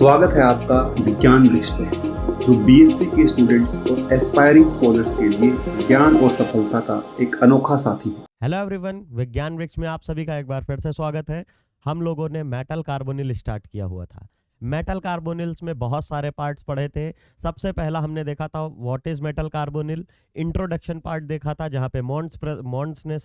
स्वागत है आपका विज्ञान वृक्ष पर, जो बीएससी के स्टूडेंट्स और एस्पायरिंग स्कॉलर्स के लिए ज्ञान और सफलता का एक अनोखा साथी है। हेलो एवरीवन, विज्ञान वृक्ष में आप सभी का एक बार फिर से स्वागत है। हम लोगों ने मेटल कार्बोनिल स्टार्ट किया हुआ था। मेटल कार्बोनिल्स में बहुत सारे पार्ट्स पढ़े थे। सबसे पहला हमने देखा था what is metal carbonyl, introduction part देखा था, जहाँ पे मॉन्ट्स ने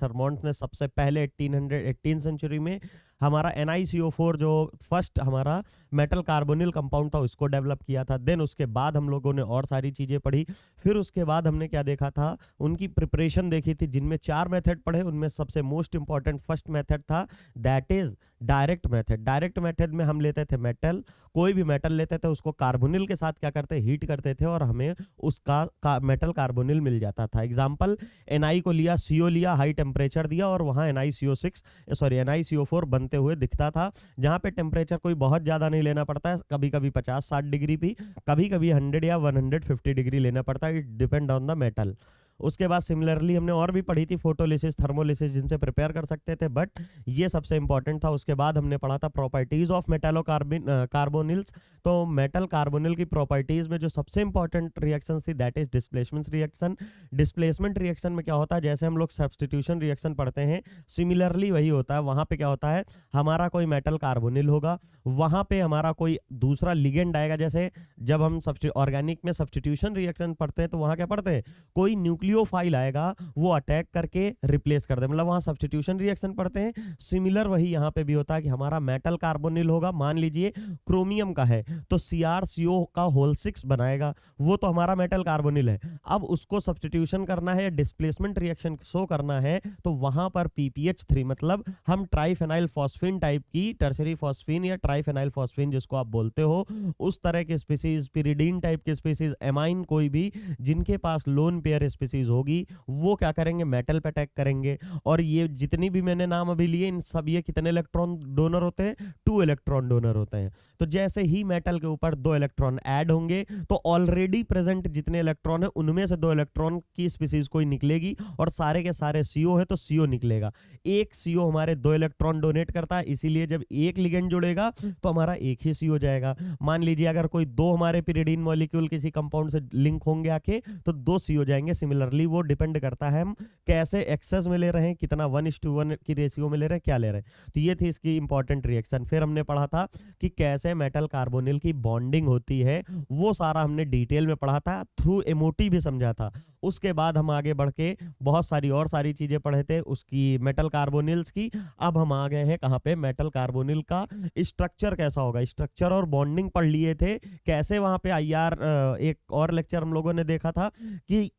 सबसे पहले 18 सेंचुरी में हमारा NiCO4 जो फर्स्ट हमारा मेटल कार्बोनिल कंपाउंड था उसको डेवलप किया था। देन उसके बाद हम लोगों ने और सारी चीज़ें पढ़ी। फिर उसके बाद हमने क्या देखा था, उनकी प्रिपरेशन देखी थी, जिनमें 4 मेथड पढ़े। उनमें सबसे मोस्ट इंपॉर्टेंट फर्स्ट मेथड था, that is direct method. Direct method में हम लेते थे मेटल, कोई भी मेटल लेते थे, उसको कार्बोनिल के साथ क्या करते, हीट करते थे और हमें उसका मेटल कार्बोनिल मिल जाता था। एग्जाम्पल, Na को लिया, CO लिया, हाई टेम्परेचर दिया और वहाँ NiCO4 बनते हुए दिखता था, जहाँ पे टेम्परेचर कोई बहुत ज़्यादा नहीं लेना पड़ता है, कभी कभी 50-60 डिग्री भी, कभी कभी 100 या 150 डिग्री लेना पड़ता है। It depend on the metal. उसके बाद सिमिलरली हमने और भी पढ़ी थी फोटोलिसिस, थर्मोलिसिस, जिनसे प्रिपेयर कर सकते थे, बट ये सबसे इंपॉर्टेंट था। उसके बाद हमने पढ़ा था प्रॉपर्टीज ऑफ मेटलो कार्बोनिल्स। तो मेटल कार्बोनिल की प्रॉपर्टीज में जो सबसे इंपॉर्टेंट रिएक्शन थी, that is displacement reaction. Displacement reaction में क्या होता है, जैसे हम लोग सब्स्टिट्यूशन रिएक्शन पढ़ते हैं, सिमिलरली वही होता है। वहां पे क्या होता है, हमारा कोई मेटल कार्बोनिल होगा, वहां पे हमारा कोई दूसरा लिगेंड आएगा। जैसे जब हम ऑर्गेनिक में सब्स्टिट्यूशन रिएक्शन पढ़ते हैं तो वहां क्या पढ़ते हैं, कोई न्यूक्लियोफाइल आएगा, वो अटैक करके रिप्लेस कर दे, मतलब वहां सब्स्टिट्यूशन रिएक्शन पढ़ते हैं। सिमिलर वही यहाँ पे भी होता है कि हमारा मेटल कार्बोनिल होगा, मान लीजिए क्रोमियम का है तो CrCO का होल 6 बनाएगा, वो तो हमारा मेटल कार्बोनिल है। अब उसको सब्स्टिट्यूशन करना है, डिस्प्लेसमेंट रिएक्शन शो करना है, तो वहां पर PPH3 मतलब हम ट्राइफेनाइल फॉस्फीन टाइप की, टर्शरी फॉस्फीन या ट्राइफेनाइल फॉस्फीन जिसको आप बोलते हो, उस तरह के स्पीसीज, पिरिडीन टाइप के स्पीसीज, एमाइन कोई भी जिनके पास लोन पेयर स्पीसीज होगी, वो क्या करेंगे, मेटल पे अटैक करेंगे। और ये जितनी भी मैंने नाम अभी लिए, इन सब ये कितने इलेक्ट्रॉन डोनर होते हैं, 2 इलेक्ट्रॉन डोनर होते हैं। तो जैसे ही मेटल के ऊपर 2 इलेक्ट्रॉन ऐड होंगे तो ऑलरेडी प्रेजेंट जितने इलेक्ट्रॉन है उनमें से 2 इलेक्ट्रॉन की स्पीसीज कोई निकलेगी और सारे के सारे CO है तो CO निकलेगा। एक CO हमारे 2 इलेक्ट्रॉन डोनेट करता है, इसीलिए जब एक लिगेंड जुड़ेगा तो हमारा एक ही CO जाएगा। मान लीजिए अगर कोई 2 हमारे पिरिडीन मॉलिक्यूल किसी कंपाउंड से लिंक होंगे आके तो 2 CO जाएंगे। सिमिलरली वो डिपेंड करता है हम कैसे एक्सेस में ले रहे हैं, कितना 1:1 की रेशियो में ले रहे हैं, क्या ले रहे हैं। तो ये थी इसकी इंपॉर्टेंट रिएक्शन। फिर हमने पढ़ा था कि कैसे मेटल कार्बोनिल की बॉन्डिंग होती है, वो सारा हमने डिटेल में पढ़ा था, थ्रू एमओटी भी समझा था। उसके बाद हम आगे बढ़ के बहुत सारी चीजें पढ़े थे उसकी, मेटल कार्बोनिल्स की। अब हम आ गए हैं कहाँ पे, मेटल कार्बोनिल का स्ट्रक्चर कैसा होगा, स्ट्रक्चर और बॉन्डिंग पढ़ लिए थे। कैसे वहां पे IR, एक और लेक्चर हम लोगों ने देखा था कि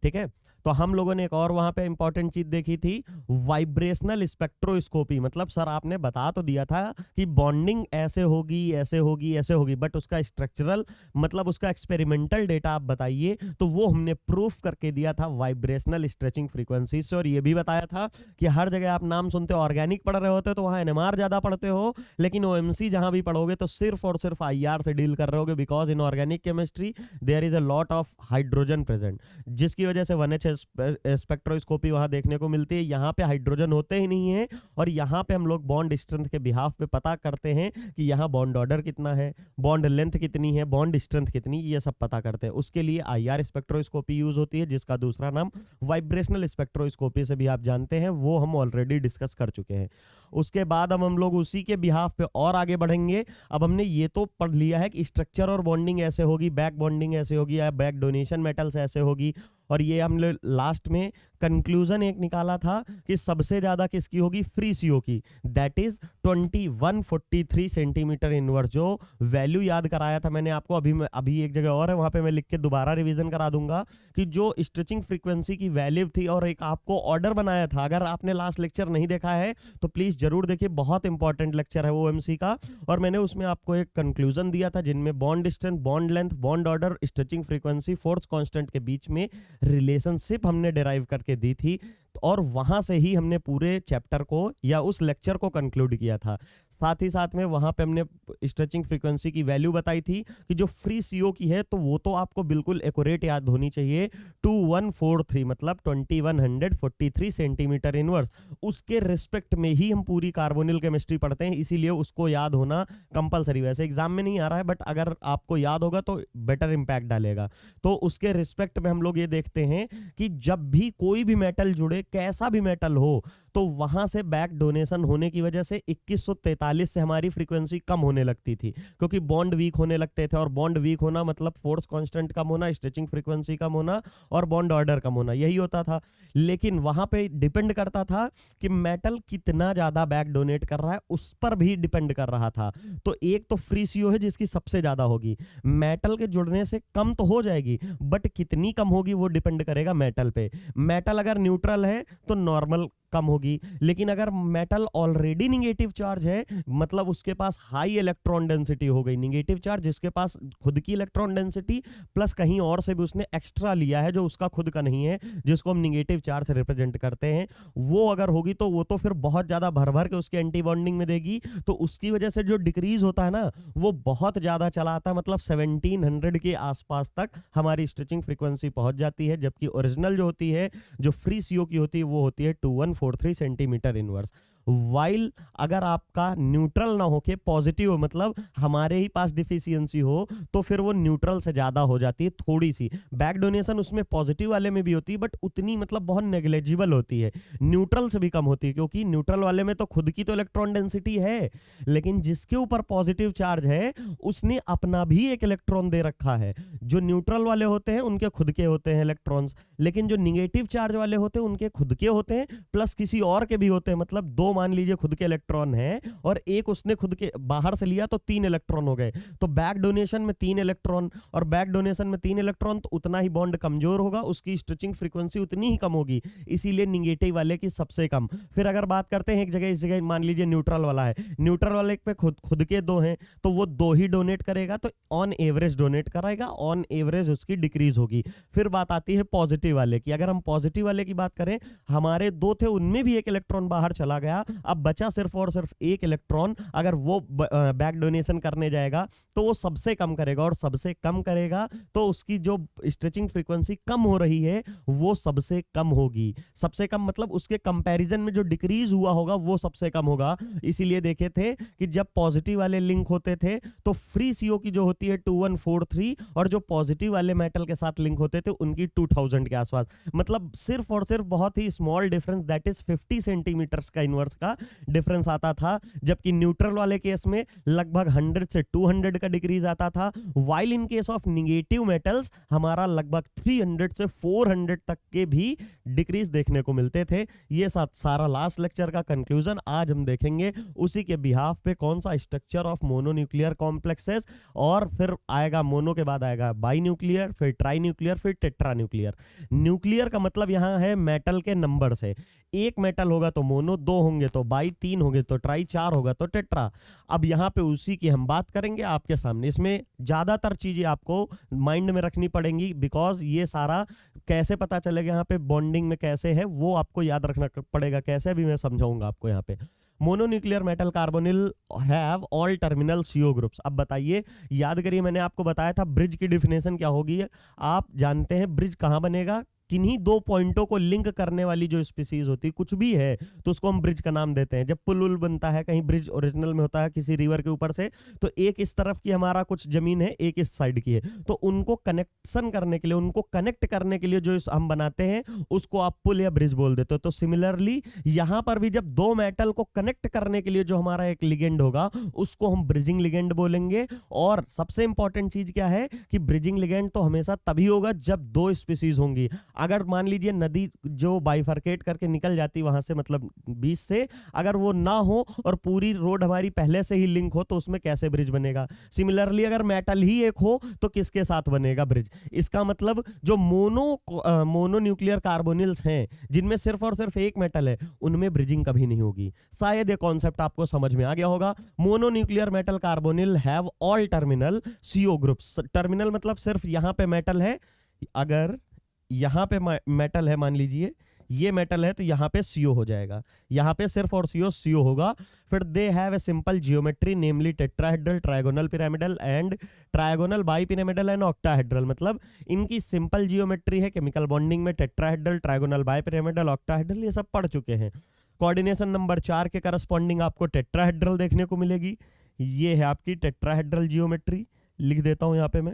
ठीक है, तो हम लोगों ने एक और वहां पे इंपॉर्टेंट चीज देखी थी, वाइब्रेशनल स्पेक्ट्रोस्कोपी। मतलब सर आपने बता तो दिया था कि बॉन्डिंग ऐसे होगी, ऐसे होगी, ऐसे होगी, बट उसका स्ट्रक्चरल मतलब उसका एक्सपेरिमेंटल डेटा आप बताइए। तो वो हमने प्रूफ करके दिया था वाइब्रेशनल स्ट्रेचिंग फ्रीक्वेंसी से। और ये भी बताया था कि हर जगह आप नाम सुनते हो, ऑर्गेनिक पढ़ रहे होते हो तो वहां NMR ज्यादा पढ़ते हो, लेकिन OMC जहां भी पढ़ोगे तो सिर्फ और सिर्फ IR से डील कर रहे होगे, because in organic chemistry there is a lot of hydrogen present, जिसकी वजह से 1H स्पेक्ट्रोस्कोपी वहां देखने को मिलती है। यहाँ पे हाइड्रोजन होते ही नहीं है, और यहाँ पे हम लोग बॉन्ड स्ट्रेंथ के बिहाफ पे पता करते हैं कि यहाँ बॉन्ड ऑर्डर कितना है, बॉन्ड लेंथ कितनी है, बॉन्ड स्ट्रेंथ कितनी, ये सब पता करते हैं। उसके लिए IR स्पेक्ट्रोस्कोपी यूज होती है, जिसका दूसरा नाम वाइब्रेशनल स्पेक्ट्रोस्कोपी से भी आप जानते हैं, वो हम ऑलरेडी डिस्कस कर चुके हैं। उसके बाद अब हम लोग उसी के बिहाफ पे और आगे बढ़ेंगे। अब हमने ये तो पढ़ लिया है कि स्ट्रक्चर और बॉन्डिंग ऐसे होगी, बैक बॉन्डिंग ऐसे होगी, या बैक डोनेशन मेटल्स ऐसे होगी, और ये हमने लास्ट में कंक्लूजन एक निकाला था कि सबसे ज्यादा किसकी होगी, फ्री CO की, दैट इज 2143 सेंटीमीटर इनवर्स। जो वैल्यू याद कराया था मैंने आपको, अभी एक जगह और है, वहां पे मैं लिख के दोबारा रिवीजन करा दूंगा कि जो स्ट्रेचिंग फ्रीक्वेंसी की वैल्यू थी, और एक आपको ऑर्डर बनाया था। अगर आपने लास्ट लेक्चर नहीं देखा है तो प्लीज जरूर देखिए, बहुत इंपॉर्टेंट लेक्चर है वो OMC का। और मैंने उसमें आपको एक कंक्लूजन दिया था जिनमें bond strength, bond length, bond order, stretching frequency, force constant के बीच में रिलेशनशिप हमने डिराइव करके दी थी, और वहां से ही हमने पूरे चैप्टर को या उस लेक्चर को कंक्लूड किया था। साथ ही साथ में वहां पे हमने स्ट्रेचिंग फ्रीक्वेंसी की वैल्यू बताई थी कि जो फ्री सीओ की है तो वो तो आपको बिल्कुल एक्यूरेट याद होनी चाहिए, 2143 मतलब 2143 सेंटीमीटर इनवर्स। उसके रिस्पेक्ट में ही हम पूरी कार्बोनिल केमिस्ट्री पढ़ते हैं, इसीलिए उसको याद होना कंपलसरी। वैसे एग्जाम में नहीं आ रहा है, बट अगर आपको याद होगा तो बेटर इंपैक्ट डालेगा। तो उसके रिस्पेक्ट में हम लोग ये देखते हैं कि जब भी कोई भी मेटल जुड़े, कैसा भी मेटल हो, तो वहां से बैक डोनेशन होने की वजह से 2143 से हमारी फ्रीक्वेंसी कम होने लगती थी, क्योंकि बॉन्ड वीक होने लगते थे। और बॉन्ड वीक होना मतलब फोर्स कांस्टेंट कम होना, स्ट्रेचिंग फ्रीक्वेंसी कम होना और बॉन्ड ऑर्डर कम होना, यही होता था। लेकिन वहां पे डिपेंड करता था कि मेटल कितना ज्यादा बैक डोनेट कर रहा है, उस पर भी डिपेंड कर रहा था। तो एक तो फ्री सीओ है जिसकी सबसे ज्यादा होगी, मेटल के जुड़ने से कम तो हो जाएगी, बट कितनी कम होगी वो डिपेंड करेगा मेटल पे। मेटल अगर न्यूट्रल है तो नॉर्मल कम होगी, लेकिन अगर मेटल ऑलरेडी निगेटिव चार्ज है, मतलब उसके पास हाई इलेक्ट्रॉन डेंसिटी हो गई, निगेटिव चार्ज जिसके पास खुद की इलेक्ट्रॉन डेंसिटी प्लस कहीं और से भी उसने एक्स्ट्रा लिया है जो उसका खुद का नहीं है, जिसको हम निगेटिव चार्ज से रिप्रेजेंट करते हैं, वो अगर होगी तो वो तो फिर बहुत ज्यादा भर भर के उसके एंटी बॉन्डिंग में देगी। तो उसकी वजह से जो डिक्रीज होता है ना, वो बहुत ज्यादा चला आता है, मतलब 1700 के आसपास तक हमारी स्ट्रेचिंग फ्रीक्वेंसी पहुंच जाती है। जबकि ओरिजिनल जो होती है, जो फ्री सीओ की होती है, वो होती है 2143 सेंटीमीटर इनवर्स। वाइल अगर आपका न्यूट्रल ना होके पॉजिटिव, मतलब हमारे ही पास डिफिशियंसी हो, तो फिर वो न्यूट्रल से ज्यादा हो जाती है थोड़ी सी। बैक डोनेशन उसमें पॉजिटिव वाले में भी होती है, बट उतनी मतलब बहुत नेग्लेजिबल होती है, न्यूट्रल से भी कम होती है, क्योंकि न्यूट्रल वाले में तो खुद की तो इलेक्ट्रॉन डेंसिटी है, लेकिन जिसके ऊपर पॉजिटिव चार्ज है उसने अपना भी एक इलेक्ट्रॉन दे रखा है। जो न्यूट्रल वाले होते हैं उनके खुद के होते हैं इलेक्ट्रॉन्स, लेकिन जो निगेटिव चार्ज वाले होते हैं उनके खुद के होते हैं प्लस किसी और के भी होते हैं। मतलब दो मान लीजिए खुद के इलेक्ट्रॉन है और एक उसने खुद के बाहर से लिया, तो 3 इलेक्ट्रॉन हो गए। तो बैक डोनेशन में 3 इलेक्ट्रॉन, और बैक डोनेशन में 3 इलेक्ट्रॉन, तो उतना ही बॉन्ड कमजोर होगा, उसकी स्ट्रेचिंग फ्रीक्वेंसी उतनी ही कम होगी, इसीलिए निगेटिव वाले की सबसे कम। फिर अगर बात करते हैं एक जगह, इस जगह मान लीजिए न्यूट्रल वाला है, न्यूट्रल वाले पे खुद के 2 हैं, तो वो 2 ही डोनेट करेगा, तो ऑन एवरेज डोनेट कराएगा, ऑन एवरेज उसकी डिक्रीज होगी। फिर बात आती है पॉजिटिव वाले की। अगर हम पॉजिटिव वाले की बात करें, हमारे 2 थे, उनमें भी एक इलेक्ट्रॉन बाहर चला गया, अब बचा सिर्फ और सिर्फ एक इलेक्ट्रॉन। अगर वो बैक डोनेशन करने जाएगा तो वो सबसे कम करेगा, और सबसे कम करेगा तो उसकी जो स्ट्रेचिंग फ्रीक्वेंसी कम हो रही है वो सबसे कम होगी। सबसे कम मतलब उसके कंपैरिजन में जो डिक्रीज हुआ होगा वो सबसे कम होगा। इसीलिए देखे थे कि जब पॉजिटिव वाले लिंक होते थे तो फ्री सीओ की जो होती है 2143, और जो पॉजिटिव वाले मेटल के साथ लिंक होते थे उनकी 2000 के आसपास। मतलब सिर्फ और सिर्फ बहुत ही small difference, that is 50 centimetres का इनवर्स का डिफरेंस आता था। जबकि न्यूट्रल वाले केस में लगभग 100 से 200 का डिक्रीज आता था, while in case of negative metals हमारा लगभग 300 से 400 तक के भी डिक्रीज देखने को मिलते थे। ये सारा लास्ट लेक्चर का कंक्लूजन आज हम देखेंगे। उसी के बिहाफ पे कौन सा स्ट्रक्चर ऑफ मोनोन्यूक्लियर कॉम्प्लेक्सेस, और फिर आएगा मोनो के बाद आएगा बाई न्यूक्लियर, फिर ट्राई न्यूक्लियर, फिर टेट्रा न्यूक्लियर। न्यूक्लियर का मतलब यहां है मेटल के नंबर से, एक मेटल होगा तो मोनो, 2 होंगे तो बाई, 3 होंगे तो ट्राई, 4 होगा तो टेट्रा। अब यहाँ पे उसी की हम बात करेंगे आपके सामने। इसमें ज्यादातर चीजें आपको माइंड में रखनी पड़ेंगी, बिकॉज ये सारा कैसे पता चलेगा यहाँ पे बॉन्डिंग में कैसे है वो आपको याद रखना पड़ेगा। कैसे भी मैं समझाऊंगा आपको। यहाँ पे mononuclear metal carbonyl have all terminal CO groups. अब बताइए, याद करिए, मैंने आपको बताया था ब्रिज की डिफिनेशन क्या होगी। आप जानते हैं ब्रिज कहाँ बनेगा, किन्हीं 2 पॉइंटों को लिंक करने वाली जो स्पीसीज होती है, कुछ भी है तो उसको हम ब्रिज का नाम देते हैं। जब पुल उल बनता है, कहीं ब्रिज ओरिजिनल में होता है किसी रिवर के ऊपर से, तो एक इस तरफ की हमारा कुछ जमीन है, एक इस साइड की है, तो उनको कनेक्शन करने के लिए, उनको कनेक्ट करने के लिए जो हम बनाते हैं उसको आप पुल या ब्रिज बोल देते हो। तो सिमिलरली यहां पर भी जब 2 मेटल को कनेक्ट करने के लिए जो हमारा एक लिगेंड होगा उसको हम ब्रिजिंग लिगेंड बोलेंगे। और सबसे इंपॉर्टेंट चीज क्या है कि ब्रिजिंग लिगेंड तो हमेशा तभी होगा जब 2 स्पीसीज होंगी। अगर मान लीजिए नदी जो बाइफरकेट करके निकल जाती वहां से, मतलब बीच से, अगर वो ना हो और पूरी रोड हमारी पहले से ही लिंक हो तो उसमें कैसे ब्रिज बनेगा। सिमिलरली अगर मेटल ही एक हो तो किसके साथ बनेगा ब्रिज। इसका मतलब जो मोनो न्यूक्लियर कार्बोनिल्स हैं जिनमें सिर्फ और सिर्फ एक मेटल है, उनमें ब्रिजिंग कभी नहीं होगी। शायद ये कॉन्सेप्ट आपको समझ में आ गया होगा। Mono nuclear metal carbonyl have all terminal CO groups. Terminal मतलब सिर्फ यहां पे मेटल है, अगर यहां पे मेटल है, मान लीजिए ये मेटल है तो यहाँ पे CO हो जाएगा, यहाँ पे सिर्फ और CO होगा। फिर they have a simple geometry namely tetrahedral, trigonal pyramidal and trigonal bipyramidal and octahedral. मतलब इनकी सिंपल जियोमेट्री है, केमिकल बॉन्डिंग में टेट्राहेड्रल, ट्रायगोनल बाइपिरामिडल, ऑक्टाहेड्रल, ये सब पढ़ चुके हैं। कोऑर्डिनेशन नंबर 4 के करस्पॉन्डिंग आपको टेट्राहेड्रल देखने को मिलेगी। ये है आपकी टेट्राहेड्रल जियोमेट्री, लिख देता हूं यहाँ पे मैं,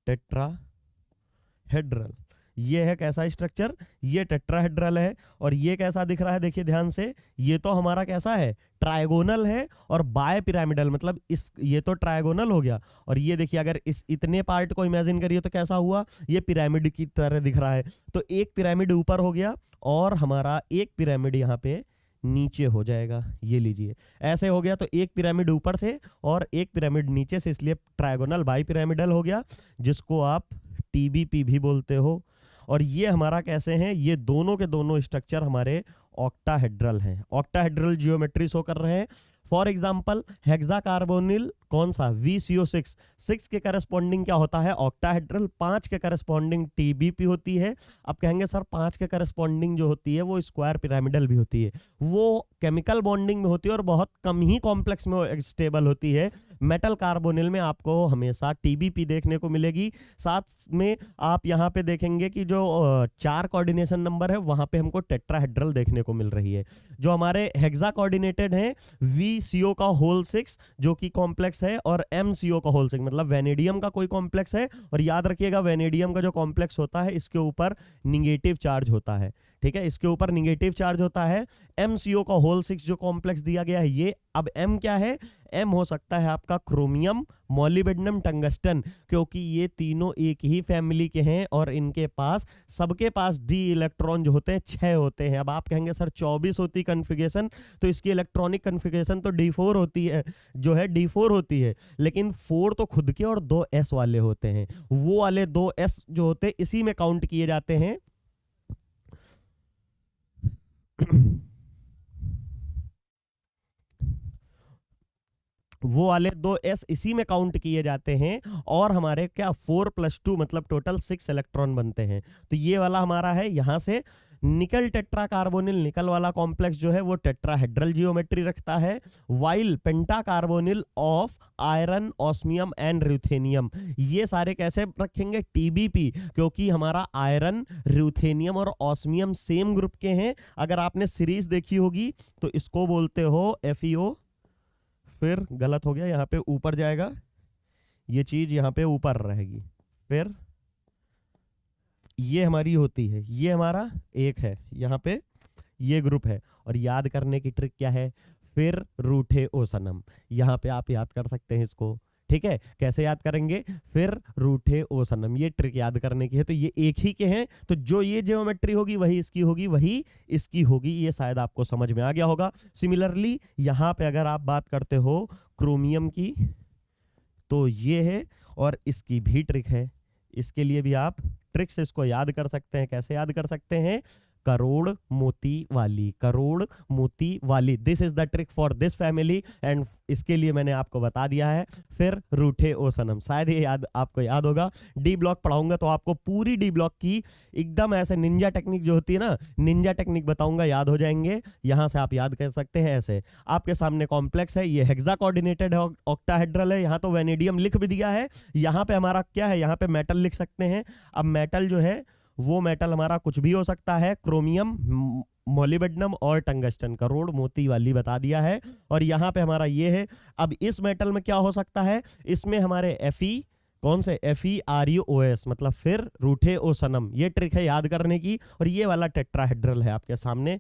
टेट्राहेड्रल। ये है कैसा स्ट्रक्चर, ये टेट्राहेड्रल है। और ये कैसा दिख रहा है, देखिए ध्यान से, ये तो हमारा कैसा है, ट्रायगोनल है और बाय पिरामिडल, मतलब इस ये तो ट्रायगोनल हो गया। और ये देखिए अगर इस इतने पार्ट को इमेजिन करिए तो कैसा हुआ, ये पिरामिड की तरह दिख रहा है। तो एक पिरामिड ऊपर हो गया और हमारा एक पिरामिड यहाँ पे नीचे हो जाएगा, ये लीजिए ऐसे हो गया। तो एक पिरामिड ऊपर से और एक पिरामिड नीचे से, इसलिए ट्रायगोनल बाई पिरामिडल हो गया, जिसको आप TBP भी बोलते हो। और ये हमारा कैसे हैं, ये दोनों के दोनों स्ट्रक्चर हमारे ऑक्टाहेड्रल हैं, ऑक्टाहेड्रल जियोमेट्री शो कर रहे हैं। फॉर एग्जाम्पल हेक्साकार्बोनिल कौन सा, VCO6, 6 के करस्पॉन्डिंग क्या होता है, ऑक्टाहेड्रल, 5 के करस्पॉन्डिंग TBP होती है। अब कहेंगे सर 5 के करस्पॉन्डिंग जो होती है वो स्क्वायर पिरामिडल भी होती है, वो केमिकल बॉन्डिंग में होती है और बहुत कम ही कॉम्प्लेक्स में स्टेबल होती है। मेटल कार्बोनिल में आपको हमेशा TBP देखने को मिलेगी। साथ में आप यहाँ पे देखेंगे कि जो 4 कोऑर्डिनेशन नंबर है वहाँ पे हमको टेट्राहेड्रल देखने को मिल रही है। जो हमारे हेक्सा कोऑर्डिनेटेड हैं, VCO का होल 6 जो कि कॉम्प्लेक्स है, और MCO का होल 6 मतलब वेनेडियम का कोई कॉम्प्लेक्स है। और याद रखिएगा वेनेडियम का जो कॉम्प्लेक्स होता है इसके ऊपर निगेटिव चार्ज होता है, ठीक है, इसके ऊपर निगेटिव चार्ज होता है। MCO का होल 6 जो कॉम्प्लेक्स दिया गया है ये, अब M क्या है, M हो सकता है आपका क्रोमियम, मॉलिब्डेनम, टंगस्टन, क्योंकि ये तीनों एक ही फैमिली के हैं और इनके पास सबके पास D इलेक्ट्रॉन जो होते हैं 6 होते हैं। अब आप कहेंगे सर 24 होती कन्फिगरेशन, तो इसकी इलेक्ट्रॉनिक कन्फिगरेशन तो D4 होती है, जो है D4 होती है, लेकिन 4 तो खुद के और 2 S वाले होते हैं। वो वाले 2 S जो होते हैं इसी में काउंट किए जाते हैं। वो वाले 2 S इसी में काउंट किए जाते हैं और हमारे क्या 4 + 2 मतलब टोटल 6 इलेक्ट्रॉन बनते हैं। तो ये वाला हमारा है, यहाँ से निकल टेट्राकार्बोनिल, निकल वाला कॉम्प्लेक्स जो है वो टेट्राहेड्रल जियोमेट्री रखता है, while pentacarbonyl of iron, osmium and ruthenium, ये सारे कैसे रखेंगे, TBP, क्योंकि हमारा आयरन, र्यूथेनियम और ऑस्मियम सेम ग्रुप के हैं। अगर आपने सीरीज देखी होगी तो इसको बोलते हो FeO, फिर गलत हो गया, यहाँ पे ऊपर जाएगा, ये चीज यहाँ पे ऊपर रहेगी, फिर ये हमारी होती है, ये हमारा एक है, यहाँ पे ये ग्रुप है। और याद करने की ट्रिक क्या है, फिर रूठे ओ सनम, यहाँ पे आप याद कर सकते हैं इसको, ठीक है। कैसे याद करेंगे, फिर रूठे ओ सनम, ये ट्रिक याद करने की है। तो ये एक ही के हैं, तो जो ये ज्योमेट्री होगी वही इसकी होगी, वही इसकी होगी, ये शायद आपको समझ में आ गया होगा। सिमिलरली यहाँ पे अगर आप बात करते हो क्रोमियम की, तो ये है, और इसकी भी ट्रिक है, इसके लिए भी आप ट्रिक से इसको याद कर सकते हैं। कैसे याद कर सकते हैं, करोड़ मोती वाली, करोड़ मोती वाली, this is the trick for this family, and इसके लिए मैंने आपको बता दिया है। फिर रूठे ओ सनम, शायद ये याद आपको याद होगा। D ब्लॉक पढ़ाऊंगा तो आपको पूरी D ब्लॉक की एकदम ऐसे निंजा टेक्निक जो होती है ना, निंजा टेक्निक बताऊंगा, याद हो जाएंगे। यहां से आप याद कर सकते हैं। ऐसे आपके सामने कॉम्प्लेक्स है, ये हेक्सा कोऑर्डिनेटेड है, ऑक्टाहेड्रल है, यहाँ तो वेनेडियम लिख भी दिया है। यहाँ पे हमारा क्या है, यहाँ पे मेटल लिख सकते हैं। अब मेटल जो है वो मेटल हमारा कुछ भी हो सकता है, क्रोमियम, मॉलिब्डेनम और टंगस्टन, करोड़ मोती वाली बता दिया है। और यहाँ पे हमारा ये है। अब इस मेटल में क्या हो सकता है, इसमें हमारे Fe, कौन से, FeRuOS, मतलब फिर रूठे ओ सनम, ये ट्रिक है याद करने की। और ये वाला टेट्राहेड्रल है आपके सामने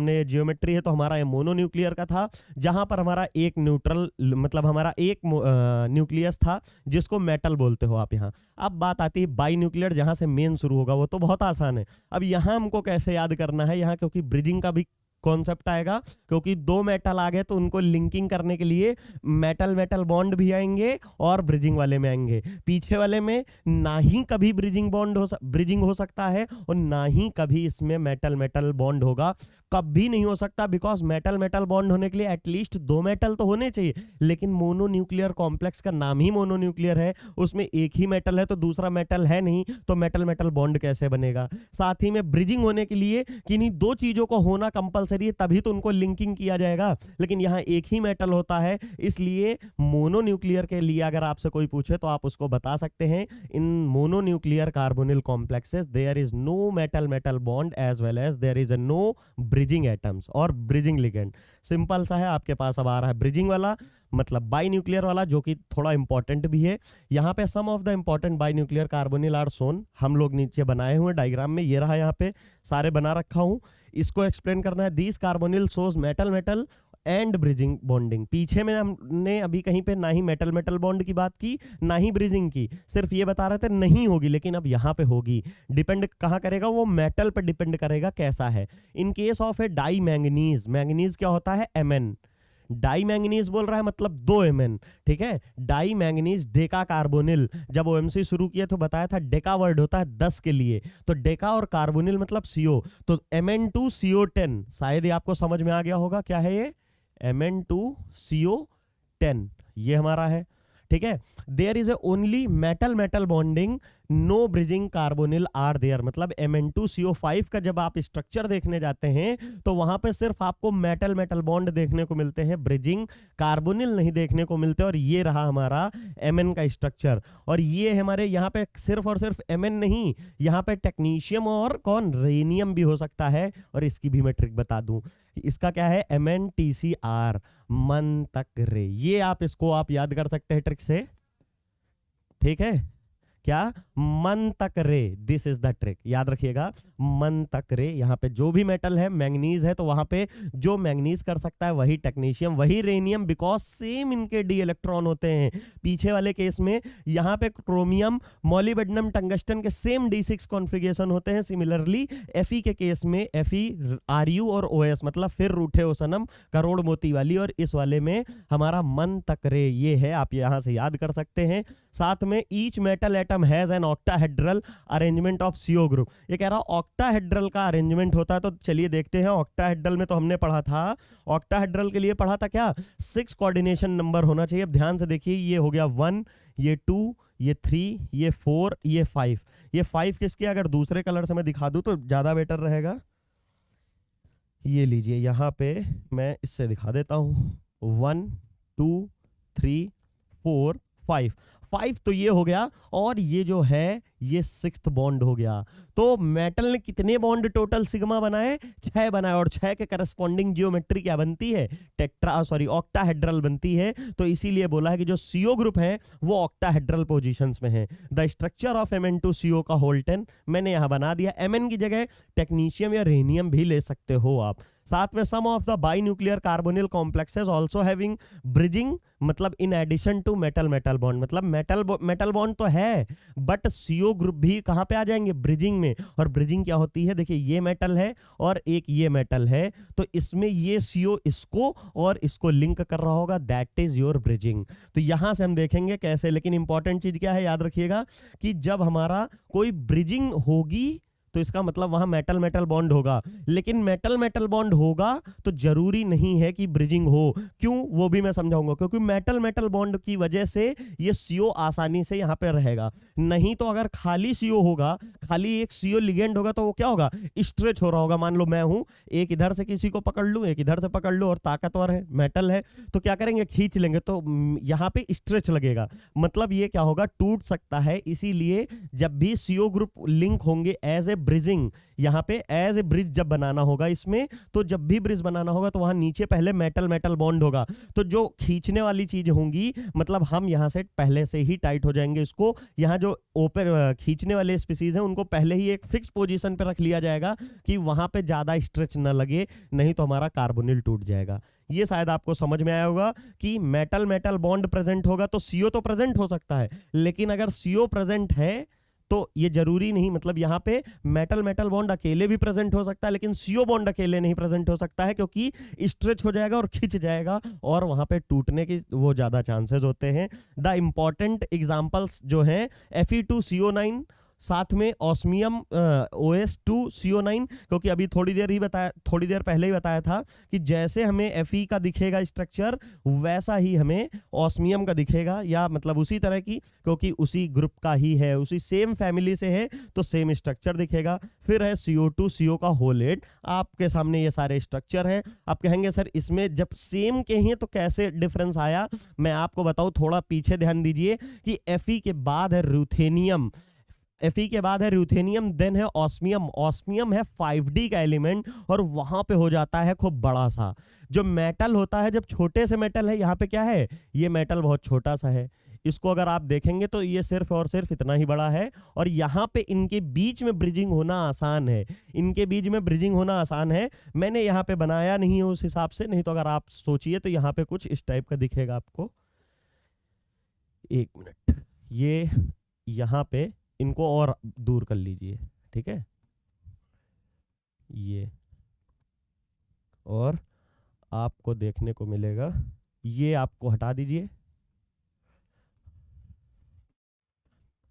ये जियोमेट्री है। तो हमारा ये मोनोन्यूक्लियर का था, जहां पर हमारा एक न्यूट्रल, मतलब हमारा एक न्यूक्लियस था, जिसको मेटल बोलते हो आप यहाँ। अब बात आती है बाई न्यूक्लियर, जहां से मेन शुरू होगा, वो तो बहुत आसान है। अब यहाँ हमको कैसे याद करना है, यहाँ क्योंकि ब्रिजिंग का भी कॉन्सेप्ट आएगा, क्योंकि 2 मेटल आ गए तो उनको लिंकिंग करने के लिए मेटल मेटल बॉन्ड भी आएंगे और ब्रिजिंग वाले में आएंगे। पीछे वाले में ना ही कभी ब्रिजिंग हो सकता है और ना ही कभी इसमें मेटल मेटल बॉन्ड होगा। कभी नहीं हो सकता, बिकॉज मेटल मेटल बॉन्ड होने के लिए एटलीस्ट 2 मेटल तो होने चाहिए, लेकिन मोनोन्यूक्लियर कॉम्प्लेक्स का नाम ही मोनोन्यूक्लियर है, उसमें एक ही मेटल है तो दूसरा मेटल है नहीं, तो मेटल मेटल बॉन्ड कैसे बनेगा। साथ ही में ब्रिजिंग होने के लिए किन्हीं 2 चीजों को होना कंपलसरी है, तभी तो उनको लिंकिंग किया जाएगा, लेकिन यहाँ एक ही मेटल होता है, इसलिए मोनोन्यूक्लियर के लिए अगर आपसे कोई पूछे तो आप उसको बता सकते हैं, in mononuclear carbonyl complexes there is no metal metal bond as well as there is no bridging atoms और ब्रिजिंग लिगेंड। सिंपल सा है, आपके पास अब आ रहा है ब्रिजिंग वाला, मतलब बाई न्यूक्लियर वाला, जो कि थोड़ा इंपॉर्टेंट भी है। यहाँ पे some of the important binuclear carbonyl are shown, हम लोग नीचे बनाए हुए डायग्राम में, ये रहा, यहाँ पे सारे बना रखा हूँ, इसको एक्सप्लेन करना है। These carbonyl shows metal metal and bridging bonding. पीछे में हमने अभी कहीं पे ना ही मेटल मेटल बॉन्ड की बात की ना ही ब्रिजिंग की, सिर्फ ये बता रहे थे नहीं होगी, लेकिन अब यहाँ पे होगी। डिपेंड कहाँ करेगा, वो मेटल पे डिपेंड करेगा कैसा है। In case of a dimanganese, manganese क्या होता है, Mn, डाई मैंगनीज बोल रहा है मतलब 2 Mn, ठीक है। डाई मैंगनीज डेका कार्बोनिल, जब OMC शुरू किए तो बताया था डेका वर्ड होता है 10 के लिए, तो डेका और कार्बोनिल मतलब CO, तो Mn2CO10, शायद ये आपको समझ में आ गया होगा क्या है ये, Mn2CO10 ये हमारा है, ठीक है। There is a only metal metal bonding, no bridging carbonyl are there, मतलब Mn2CO5 का जब आप स्ट्रक्चर देखने जाते हैं तो वहां पे सिर्फ आपको मेटल मेटल बॉन्ड देखने को मिलते हैं, ब्रिजिंग कार्बोनिल नहीं देखने को मिलते। और ये रहा हमारा Mn का स्ट्रक्चर, और ये हमारे यहाँ पे सिर्फ और सिर्फ Mn नहीं, यहाँ पे टेक्नीशियम और कौन, रेनियम भी हो सकता है, और इसकी भी मैं ट्रिक बता दूं, इसका क्या है, MnTCr, मन तक रे, ये आप इसको आप याद कर सकते हैं ट्रिक से, ठीक है। क्या, मन तक रे, दिस इज द ट्रिक, याद रखिएगा, मन तक रे। यहाँ पे जो भी मेटल है, मैंगनीज है, तो वहां पे जो मैंगनीज कर सकता है वही टेक्नीशियम, वही रेनियम, बिकॉज सेम इनके डी इलेक्ट्रॉन होते हैं। पीछे वाले केस में यहाँ पे क्रोमियम मोलिब्डेनम टंगस्टन के सेम D6 कॉन्फ़िगरेशन होते हैं। सिमिलरली Fe के केस में Fe Ru और OS, मतलब फिर रूठे ओ सनम करोड़ मोती वाली, और इस वाले में हमारा मन तक रे, ये है, आप यहाँ से याद कर सकते हैं। साथ में each metal atom has an octahedral arrangement of CO group, ये कह रहा ऑक्टाहेड्रल का अरेंजमेंट होता है, तो चलिए देखते हैं। ऑक्टाहेड्रल में तो हमने पढ़ा था, ऑक्टाहेड्रल के लिए पढ़ा था क्या, 6 कोऑर्डिनेशन नंबर होना चाहिए। अब ध्यान से देखिए, ये हो गया 1, ये 2, ये 3, ये 4, ये 5, ये 5 किसके, अगर दूसरे कलर से मैं दिखा दूं तो ज्यादा बेटर रहेगा। ये लीजिए, यहाँ पे मैं इससे दिखा देता हूं, 1 2 3 4 5 5 तो ये हो गया, और ये जो है ये 6th बॉन्ड हो गया। तो मेटल ने कितने बॉन्ड टोटल सिग्मा बनाए, 6 बनाए, और 6 के करस्पॉन्डिंग जियोमेट्री क्या बनती है, ऑक्टाहेड्रल बनती है। तो इसीलिए बोला है कि जो CO ग्रुप है वो ऑक्टाहेड्रल पोजीशंस में है। द स्ट्रक्चर ऑफ Mn2CO का होल 10 मैंने यहां बना दिया, Mn की जगह टेक्नीशियम या रेनियम भी ले सकते हो आप। साथ में some of the binuclear carbonyl complexes also having bridging, मतलब in addition to metal metal bond, मतलब मेटल बॉन्ड तो है, बट CO ग्रुप भी कहां पे आ जाएंगे, ब्रिजिंग में। और ब्रिजिंग क्या होती है, देखिए ये मेटल है और एक ये मेटल है, तो इसमें ये CO इसको और इसको लिंक कर रहा होगा, दैट इज योर ब्रिजिंग। तो यहां से हम देखेंगे कैसे, लेकिन इंपॉर्टेंट चीज क्या है, याद रखिएगा कि जब हमारा कोई ब्रिजिंग होगी तो इसका मतलब वहां मेटल मेटल बॉन्ड होगा, लेकिन मेटल मेटल बॉन्ड होगा तो जरूरी नहीं है कि ब्रिजिंग हो। क्यों, वो भी मैं समझाऊंगा, क्योंकि मेटल मेटल बॉन्ड की वजह से ये CO आसानी से यहां पे रहेगा। नहीं तो अगर खाली CO होगा, खाली एक CO लिगेंड होगा, तो वो क्या होगा, स्ट्रेच हो रहा होगा। मान लो मैं हूं, एक इधर से किसी को पकड़ लूं, एक इधर से पकड़ लूं, और ताकतवर है, मेटल है, तो क्या करेंगे, खींच लेंगे, तो यहां पे स्ट्रेच लगेगा, मतलब ये क्या होगा, टूट सकता है। इसीलिए जब भी CO ग्रुप लिंक होंगे एज ए ब्रिजिंग, यहां पे एज ए ब्रिज जब बनाना होगा इसमें, तो जब भी ब्रिज बनाना होगा तो वहां नीचे पहले मेटल मेटल बॉन्ड होगा, तो जो खींचने वाली चीज होंगी, मतलब हम यहां से पहले से ही टाइट हो जाएंगे इसको। यहां जो ओपन खींचने वाले स्पीसीज हैं उनको पहले ही एक फिक्स पोजीशन पे रख लिया जाएगा कि वहां पे ज्यादा स्ट्रेच ना लगे, नहीं तो हमारा कार्बोनिल टूट जाएगा। ये शायद आपको समझ में आया होगा कि मेटल मेटल बॉन्ड प्रेजेंट होगा तो CO तो प्रेजेंट हो सकता है, लेकिन अगर CO प्रेजेंट है तो ये जरूरी नहीं, मतलब यहाँ पे मेटल मेटल बॉन्ड अकेले भी प्रेजेंट हो सकता है, लेकिन CO बॉन्ड अकेले नहीं प्रेजेंट हो सकता है, क्योंकि स्ट्रेच हो जाएगा और खिंच जाएगा, और वहां पे टूटने की वो ज्यादा चांसेस होते हैं। द इंपॉर्टेंट एग्जांपल्स जो हैं, Fe2CO9 साथ में ऑस्मियम OS2CO9, क्योंकि अभी थोड़ी देर पहले ही बताया था कि जैसे हमें Fe का दिखेगा स्ट्रक्चर वैसा ही हमें ऑस्मियम का दिखेगा, या मतलब उसी तरह की, क्योंकि उसी ग्रुप का ही है, उसी सेम फैमिली से है तो सेम स्ट्रक्चर दिखेगा। फिर है CO2 CO का होलेट, आपके सामने ये सारे स्ट्रक्चर हैं। आप कहेंगे सर इसमें जब सेम के हैं तो कैसे डिफरेंस आया, मैं आपको बताऊं, थोड़ा पीछे ध्यान दीजिए कि Fe के बाद है रूथेनियम, Fe के बाद है रूथेनियम, देन है ऑस्मियम। ऑस्मियम है 5D का एलिमेंट और वहां पे हो जाता है खूब बड़ा सा। जो मेटल होता है, जब छोटे से मेटल है, यहाँ पे क्या है, ये मेटल बहुत छोटा सा है, इसको अगर आप देखेंगे तो ये सिर्फ और सिर्फ इतना ही बड़ा है, और यहाँ पे इनके बीच में ब्रिजिंग होना आसान है, इनके बीच में ब्रिजिंग होना आसान है। मैंने यहाँ पे बनाया नहीं है उस हिसाब से, नहीं तो अगर आप सोचिए तो यहाँ पे कुछ इस टाइप का दिखेगा आपको। एक मिनट, ये यहाँ पे इनको और दूर कर लीजिए, ठीक है, ये, और आपको देखने को मिलेगा, ये आपको हटा दीजिए,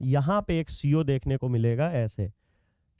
यहां पे एक CO देखने को मिलेगा ऐसे।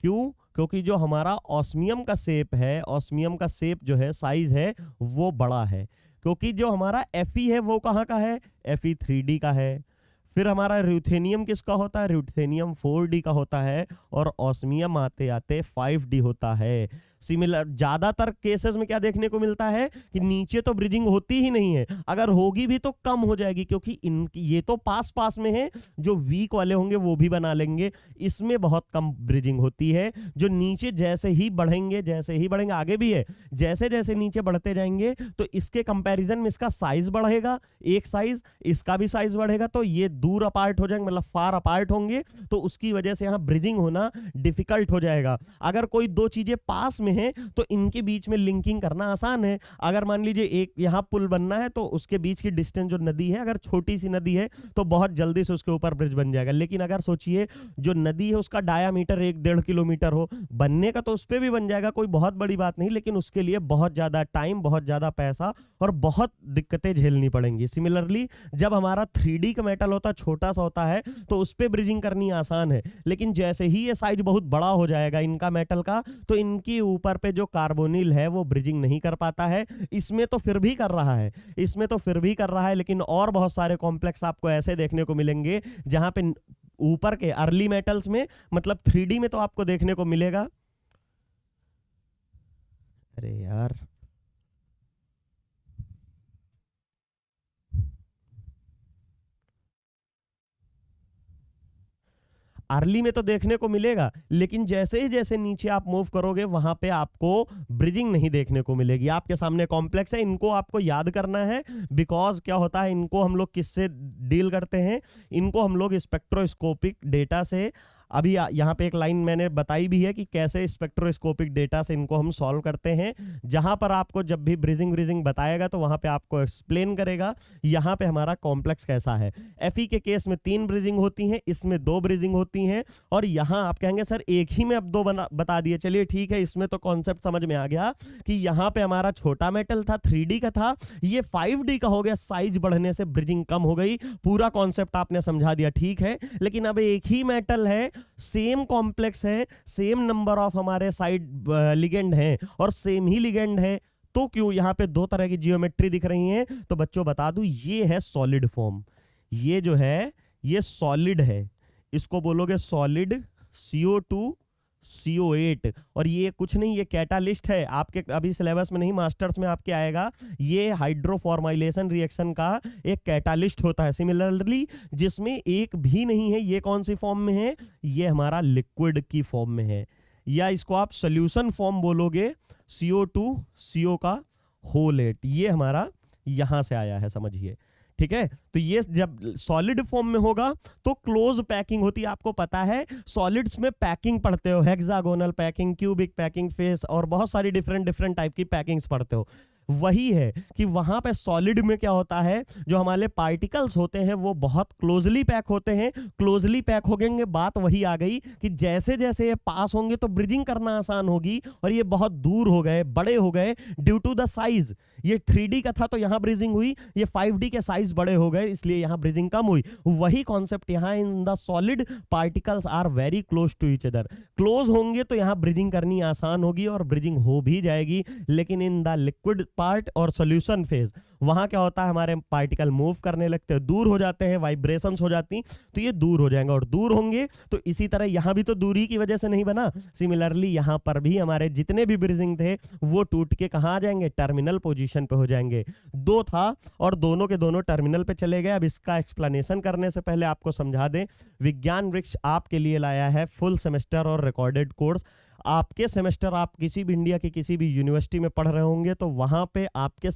क्यों? क्योंकि जो हमारा ऑस्मियम का शेप है, ऑस्मियम का शेप जो है, साइज है, वो बड़ा है। क्योंकि जो हमारा Fe है वो कहाँ का है, Fe 3D का है। फिर हमारा रूथेनियम किसका होता है, रूथेनियम 4D का होता है, और ऑस्मियम आते आते 5D होता है। सिमिलर ज्यादातर केसेस में क्या देखने को मिलता है कि नीचे तो ब्रिजिंग होती ही नहीं है, अगर होगी भी तो कम हो जाएगी, क्योंकि इनकी ये तो पास पास में है, जो वीक वाले होंगे वो भी बना लेंगे, इसमें बहुत कम ब्रिजिंग होती है। जो नीचे जैसे ही बढ़ेंगे आगे भी है, जैसे जैसे नीचे बढ़ते जाएंगे तो इसके कंपैरिजन में इसका साइज बढ़ेगा, एक साइज, इसका भी साइज बढ़ेगा, तो ये दूर अपार्ट हो जाएंगे, मतलब फार अपार्ट होंगे, तो उसकी वजह से यहाँ ब्रिजिंग होना डिफिकल्ट हो जाएगा। अगर कोई दो चीजें पास है तो इनके बीच में लिंकिंग करना आसान है। अगर मान लीजिए एक यहां पुल बनना है तो उसके बीच की डिस्टेंस, जो नदी है, अगर छोटी सी नदी है तो बहुत जल्दी से उसके ऊपर ब्रिज बन जाएगा। लेकिन अगर सोचिए जो नदी है उसका डायामीटर 1-1.5 किलोमीटर हो, बनने का तो उस पर भी बन जाएगा, कोई बहुत बड़ी बात नहीं, लेकिन उसके लिए बहुत ज्यादा टाइम, बहुत ज्यादा पैसा और बहुत दिक्कतें झेलनी पड़ेंगी। सिमिलरली जब हमारा 3D का मेटल होता है, छोटा सा होता है, तो उस पर ब्रिजिंग करनी आसान है, लेकिन जैसे ही ये साइज बहुत बड़ा हो जाएगा इनका मेटल का, तो इनकी ऊपर पे जो कार्बोनिल है वो ब्रिजिंग नहीं कर पाता है। इसमें तो फिर भी कर रहा है, लेकिन और बहुत सारे कॉम्प्लेक्स आपको ऐसे देखने को मिलेंगे जहां पे ऊपर के अर्ली मेटल्स में, मतलब 3D में तो आपको देखने को मिलेगा। अरे यार, अर्ली में तो देखने को मिलेगा, लेकिन जैसे ही जैसे नीचे आप मूव करोगे वहां पे आपको ब्रिजिंग नहीं देखने को मिलेगी। आपके सामने कॉम्प्लेक्स है, इनको आपको याद करना है, बिकॉज क्या होता है, इनको हम लोग किससे डील करते हैं, इनको हम लोग स्पेक्ट्रोस्कोपिक डेटा से, अभी यहाँ पे एक लाइन मैंने बताई भी है कि कैसे स्पेक्ट्रोस्कोपिक डेटा से इनको हम सॉल्व करते हैं। जहां पर आपको जब भी ब्रिजिंग बताएगा तो वहां पे आपको एक्सप्लेन करेगा यहाँ पे हमारा कॉम्प्लेक्स कैसा है। Fe के केस में 3 ब्रिजिंग होती हैं, इसमें 2 ब्रिजिंग होती हैं, और यहाँ आप कहेंगे सर एक ही में अब 2 बता दिए। चलिए ठीक है, इसमें तो कॉन्सेप्ट समझ में आ गया कि यहाँ पे हमारा छोटा मेटल था, 3D का था, ये 5D का हो गया, साइज बढ़ने से ब्रिजिंग कम हो गई, पूरा कॉन्सेप्ट आपने समझा दिया, ठीक है। लेकिन अब एक ही मेटल है, सेम कॉम्प्लेक्स है, सेम नंबर ऑफ हमारे साइड लिगेंड हैं और सेम ही लिगेंड है, तो क्यों यहाँ पे 2 तरह की जियोमेट्री दिख रही हैं? तो बच्चों बता दूं, ये है सॉलिड फॉर्म, ये जो है ये सॉलिड है, इसको बोलोगे सॉलिड CO2 CO8, और ये कुछ नहीं, ये कैटालिस्ट है। आपके अभी सिलेबस में नहीं, मास्टर्स में आपके आएगा, ये हाइड्रोफॉर्माइलेशन रिएक्शन का एक कैटालिस्ट होता है। सिमिलरली जिसमें एक भी नहीं है, ये कौन सी फॉर्म में है, ये हमारा लिक्विड की फॉर्म में है, या इसको आप सोल्यूशन फॉर्म बोलोगे, CO2 CO का होलेट, ये हमारा यहां से आया है, समझिए, ठीक है। तो ये जब सॉलिड फॉर्म में होगा तो क्लोज पैकिंग होती है। आपको पता है सॉलिड्स में पैकिंग पढ़ते हो, hexagonal packing, cubic packing, face, और बहुत सारी डिफरेंट टाइप की पैकिंग्स पढ़ते हो। वही है कि वहां पे सॉलिड में क्या होता है, जो हमारे पार्टिकल्स होते हैं वो बहुत क्लोजली पैक होते हैं। क्लोजली पैक हो गएंगे, बात वही आ गई कि जैसे जैसे ये पास होंगे तो ब्रिजिंग करना आसान होगी, और ये बहुत दूर हो गए, बड़े हो गए ड्यू टू द साइज। ये 3D का था तो यहाँ ब्रीजिंग हुई, ये 5D के साइज बड़े हो गए इसलिए यहाँ ब्रीजिंग कम हुई। वही कॉन्सेप्ट यहाँ in the solid particles are very close to each other, close होंगे तो यहाँ ब्रिजिंग करनी आसान होगी और ब्रिजिंग हो भी जाएगी। लेकिन इन द लिक्विड पार्ट और सॉल्यूशन फेज वहां क्या होता है, हमारे पार्टिकल मूव करने लगते हैं, दूर हो जाते हैं, वाइब्रेशंस हो जाती, तो ये दूर हो जाएंगे और दूर होंगे तो इसी तरह यहाँ भी तो दूरी की वजह से नहीं बना, सिमिलरली यहाँ पर भी हमारे जितने भी ब्रिजिंग थे वो टूट के कहाँ आ जाएंगे, टर्मिनल पोजीशन पे हो जाएंगे। दो था और दोनों के दोनों टर्मिनल पे चले गए। अब इसका एक्सप्लेनेशन करने से पहले आपको समझा दें, विज्ञान वृक्ष आपके लिए लाया है फुल सेमेस्टर और रिकॉर्डेड कोर्स। आपके सेमेस्टर आप किसी भी इंडिया की किसी भी यूनिवर्सिटी में पढ़ रहे होंगे तो वहाँ पे आपके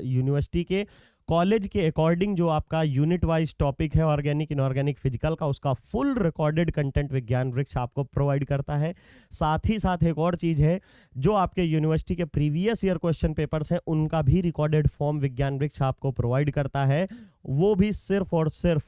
यूनिवर्सिटी के कॉलेज के अकॉर्डिंग जो आपका यूनिट वाइज टॉपिक है ऑर्गेनिक इनऑर्गेनिक फिजिकल का, उसका फुल रिकॉर्डेड कंटेंट विज्ञान वृक्ष आपको प्रोवाइड करता है। साथ ही साथ एक और चीज़ है, जो आपके यूनिवर्सिटी के प्रीवियस ईयर क्वेश्चन पेपर्स हैं उनका भी रिकॉर्डेड फॉर्म विज्ञान वृक्ष आपको प्रोवाइड करता है, वो भी सिर्फ और सिर्फ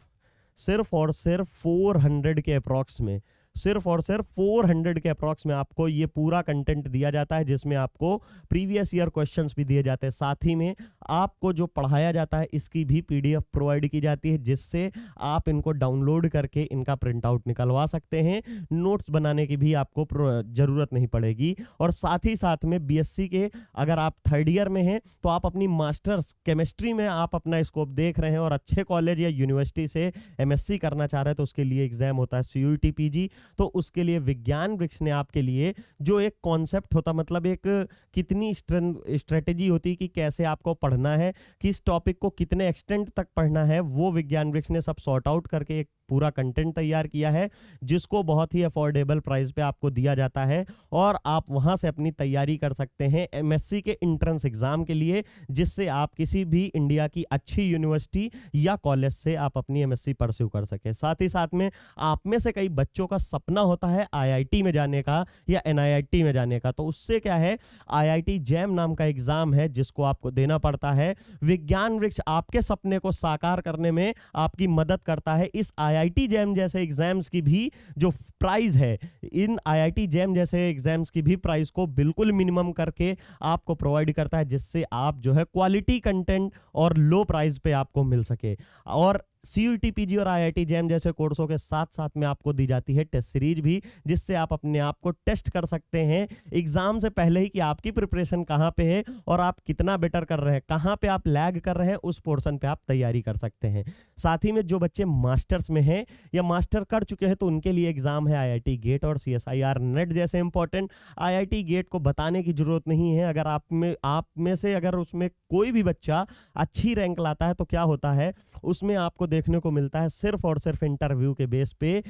400 के अप्रॉक्स में, सिर्फ और सिर्फ 400 के अप्रॉक्स में आपको ये पूरा कंटेंट दिया जाता है, जिसमें आपको प्रीवियस ईयर क्वेश्चंस भी दिए जाते हैं। साथ ही में आपको जो पढ़ाया जाता है इसकी भी PDF प्रोवाइड की जाती है, जिससे आप इनको डाउनलोड करके इनका प्रिंट आउट निकलवा सकते हैं, नोट्स बनाने की भी आपको ज़रूरत नहीं पड़ेगी। और साथ ही साथ में BSc के अगर आप 3rd ईयर में हैं तो आप अपनी मास्टर्स केमिस्ट्री में आप अपना स्कोप देख रहे हैं और अच्छे कॉलेज या यूनिवर्सिटी से MSc करना चाह रहे हैं तो उसके लिए एग्जाम होता है CUET PG, तो उसके लिए विज्ञान वृक्ष ने आपके लिए जो एक कॉन्सेप्ट होता, मतलब एक कितनी स्ट्रेटेजी होती कि कैसे आपको पढ़ना है, किस टॉपिक को कितने एक्सटेंट तक पढ़ना है, वो विज्ञान वृक्ष ने सब सॉर्ट आउट करके एक पूरा कंटेंट तैयार किया है, जिसको बहुत ही अफोर्डेबल प्राइस पे आपको दिया जाता है और आप वहां से अपनी तैयारी कर सकते हैं MSc के एंट्रेंस एग्जाम के लिए, जिससे आप किसी भी इंडिया की अच्छी यूनिवर्सिटी या कॉलेज से आप अपनी MSc परस्यू कर सके। साथ ही साथ में आप में से कई बच्चों का सपना होता है IIT में जाने का या NIIT में जाने का, तो उससे क्या है, IIT JAM नाम का एग्जाम है जिसको आपको देना पड़ता है। विज्ञान वृक्ष आपके सपने को साकार करने में आपकी मदद करता है। इस IIT JAM जैसे एग्जाम्स की भी जो प्राइस है, इन IIT JAM जैसे एग्जाम्स की भी प्राइस को बिल्कुल मिनिमम करके आपको प्रोवाइड करता है, जिससे आप जो है क्वालिटी कंटेंट और लो प्राइस पे आपको मिल सके। और CUET PG और IIT JAM जैसे कोर्सों के साथ साथ में आपको दी जाती है टेस्ट सीरीज भी, जिससे आप अपने आप को टेस्ट कर सकते हैं एग्जाम से पहले ही कि आपकी प्रिपरेशन कहाँ पे है और आप कितना बेटर कर रहे हैं, कहाँ पे आप लैग कर रहे हैं, उस पोर्शन पे आप तैयारी कर सकते हैं। साथ ही में जो बच्चे मास्टर्स में हैं या मास्टर कर चुके हैं तो उनके लिए एग्जाम है IIT GATE और CSIR NET जैसे इंपॉर्टेंट। IIT GATE को बताने की जरूरत नहीं है, अगर आप में से अगर उसमें कोई भी बच्चा अच्छी रैंक लाता है तो क्या होता है, उसमें आपको देखने को मिलता है सिर्फ और सिर्फ इंटरव्यू के बेस पे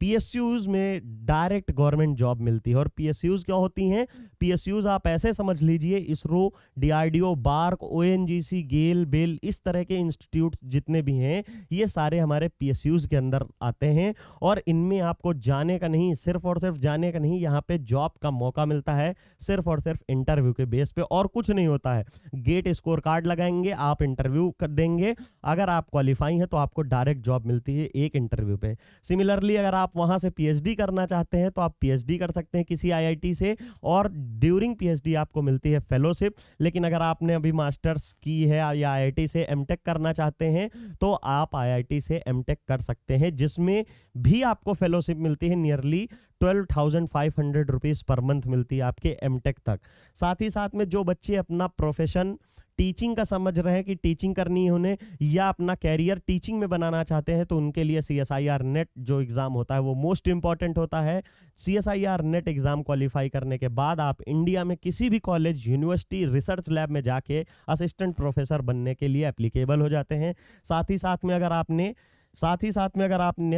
PSUs में डायरेक्ट गवर्नमेंट जॉब मिलती है। और PSUs क्या होती हैं, PSUs आप ऐसे समझ लीजिए, इसरो, DRDO, बार्क, ONGC, गेल, बेल, इस तरह के इंस्टीट्यूट जितने भी हैं ये सारे हमारे PSUs के अंदर आते हैं। और इनमें आपको जाने का नहीं, सिर्फ और सिर्फ जाने का नहीं, यहाँ पे जॉब का मौका मिलता है सिर्फ और सिर्फ इंटरव्यू के बेस पे, और कुछ नहीं होता है। गेट स्कोर कार्ड लगाएंगे, आप इंटरव्यू कर देंगे, अगर आप क्वालिफाई हैं तो आपको डायरेक्ट जॉब मिलती है एक इंटरव्यू पे। सिमिलरली अगर आप वहां से PhD करना चाहते हैं तो आप PhD कर सकते हैं किसी IIT से, और ड्यूरिंग PhD आपको मिलती है फेलोशिप। लेकिन अगर आपने अभी मास्टर्स की है या IIT से MTech करना चाहते हैं तो आप IIT से MTech कर सकते हैं, जिसमें भी आपको फेलोशिप मिलती है, नियरली 12,500 रुपीज़ पर मंथ मिलती है आपके MTech तक। साथ ही साथ में जो बच्चे अपना प्रोफेशन टीचिंग का समझ रहे हैं कि टीचिंग करनी है उन्हें, या अपना कैरियर टीचिंग में बनाना चाहते हैं, तो उनके लिए CSIR NET जो एग्ज़ाम होता है वो मोस्ट इंपॉर्टेंट होता है। CSIR NET एग्ज़ाम क्वालिफाई करने के बाद आप इंडिया में किसी भी कॉलेज, यूनिवर्सिटी, रिसर्च लैब में जाके असिस्टेंट प्रोफेसर बनने के लिए एप्लीकेबल हो जाते हैं। साथ ही साथ में अगर आपने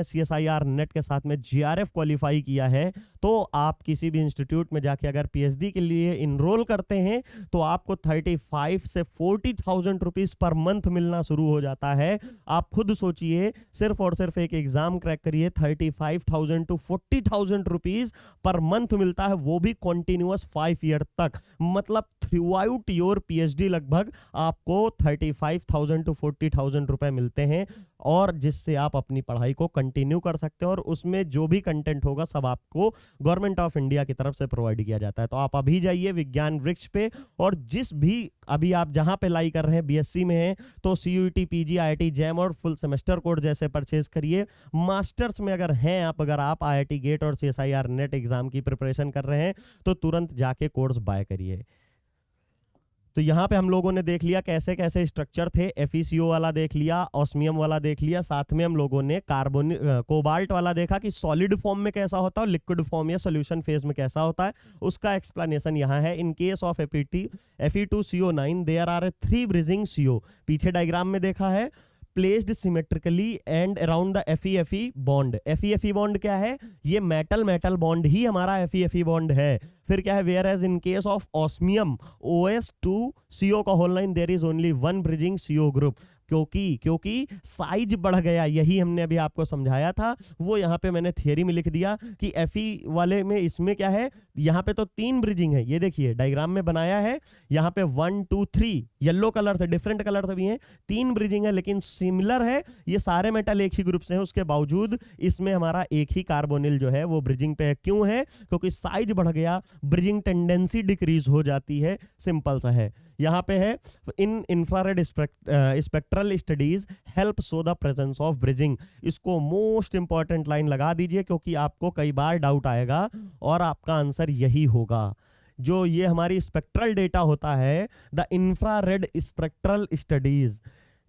CSIR NET के साथ में GRF क्वालिफाई किया है तो आप किसी भी इंस्टीट्यूट में जाके अगर PhD के लिए इनरोल करते हैं तो आपको 35 से 40,000 रुपीज़ पर मंथ मिलना शुरू हो जाता है। आप खुद सोचिए, सिर्फ और सिर्फ एक एग्जाम क्रैक करिए, 35,000 to 40,000 रुपीज़ पर मंथ मिलता है, वो भी कॉन्टिन्यूअस 5 ईयर तक। मतलब थ्रू आउट योर PhD लगभग आपको 35,000 to 40,000 रुपए मिलते हैं, और जिससे से आप अपनी पढ़ाई को कंटिन्यू कर सकते हैं और उसमें जो भी कंटेंट होगा सब आपको गवर्नमेंट ऑफ इंडिया की तरफ से प्रोवाइड किया जाता है। तो आप अभी जाइए विज्ञान वृक्ष पे, और जिस भी अभी आप जहां पे लाई कर रहे हैं, बीएससी में हैं तो सीयूईटी, पीजी, आईआईटी जैम और फुल सेमेस्टर कोर्स जैसे परचेज करिए। मास्टर्स में अगर हैं आप, अगर आप आईआईटी गेट और सीएसआईआर नेट एग्जाम की प्रिपरेशन कर रहे हैं तो तुरंत जाके कोर्स बाय करिए। तो यहाँ पे हम लोगों ने देख लिया कैसे कैसे स्ट्रक्चर थे, एफईसीओ वाला देख लिया, ऑस्मियम वाला देख लिया, साथ में हम लोगों ने कार्बन कोबाल्ट वाला देखा कि सॉलिड फॉर्म में कैसा होता है और लिक्विड फॉर्म या सोल्यूशन फेज में कैसा होता है, उसका एक्सप्लेनेशन यहाँ है। In case of Fe2CO9 there are 3 bridging CO, पीछे डायग्राम में देखा है, placed symmetrically and around the FeFe bond. FeFe bond क्या है? ये मेटल मेटल बॉन्ड ही हमारा FeFe बॉन्ड है। फिर क्या है, whereas in case of osmium OS2CO का whole line there is only 1 bridging CO group. क्योंकि साइज बढ़ गया, यही हमने अभी आपको समझाया था, वो यहाँ पे मैंने थियरी में लिख दिया कि Fe वाले में इसमें क्या है, यहाँ पे तो 3 ब्रिजिंग है, ये देखिए डायग्राम में बनाया है, यहाँ पे 1 2 3 येलो कलर से, डिफरेंट कलर से भी हैं, 3 ब्रिजिंग है लेकिन सिमिलर है, ये सारे मेटल एक ही ग्रुप से हैं, उसके बावजूद इसमें हमारा एक ही कार्बोनिल जो है वो ब्रिजिंग पे है। क्यों है? क्योंकि साइज बढ़ गया, ब्रिजिंग टेंडेंसी डिक्रीज हो जाती है, सिंपल सा है। यहाँ पे है in infrared spectral studies help show the presence of bridging. इसको मोस्ट इंपॉर्टेंट लाइन लगा दीजिए क्योंकि आपको कई बार डाउट आएगा और आपका आंसर यही होगा। जो ये हमारी स्पेक्ट्रल डेटा होता है, the infrared spectral studies,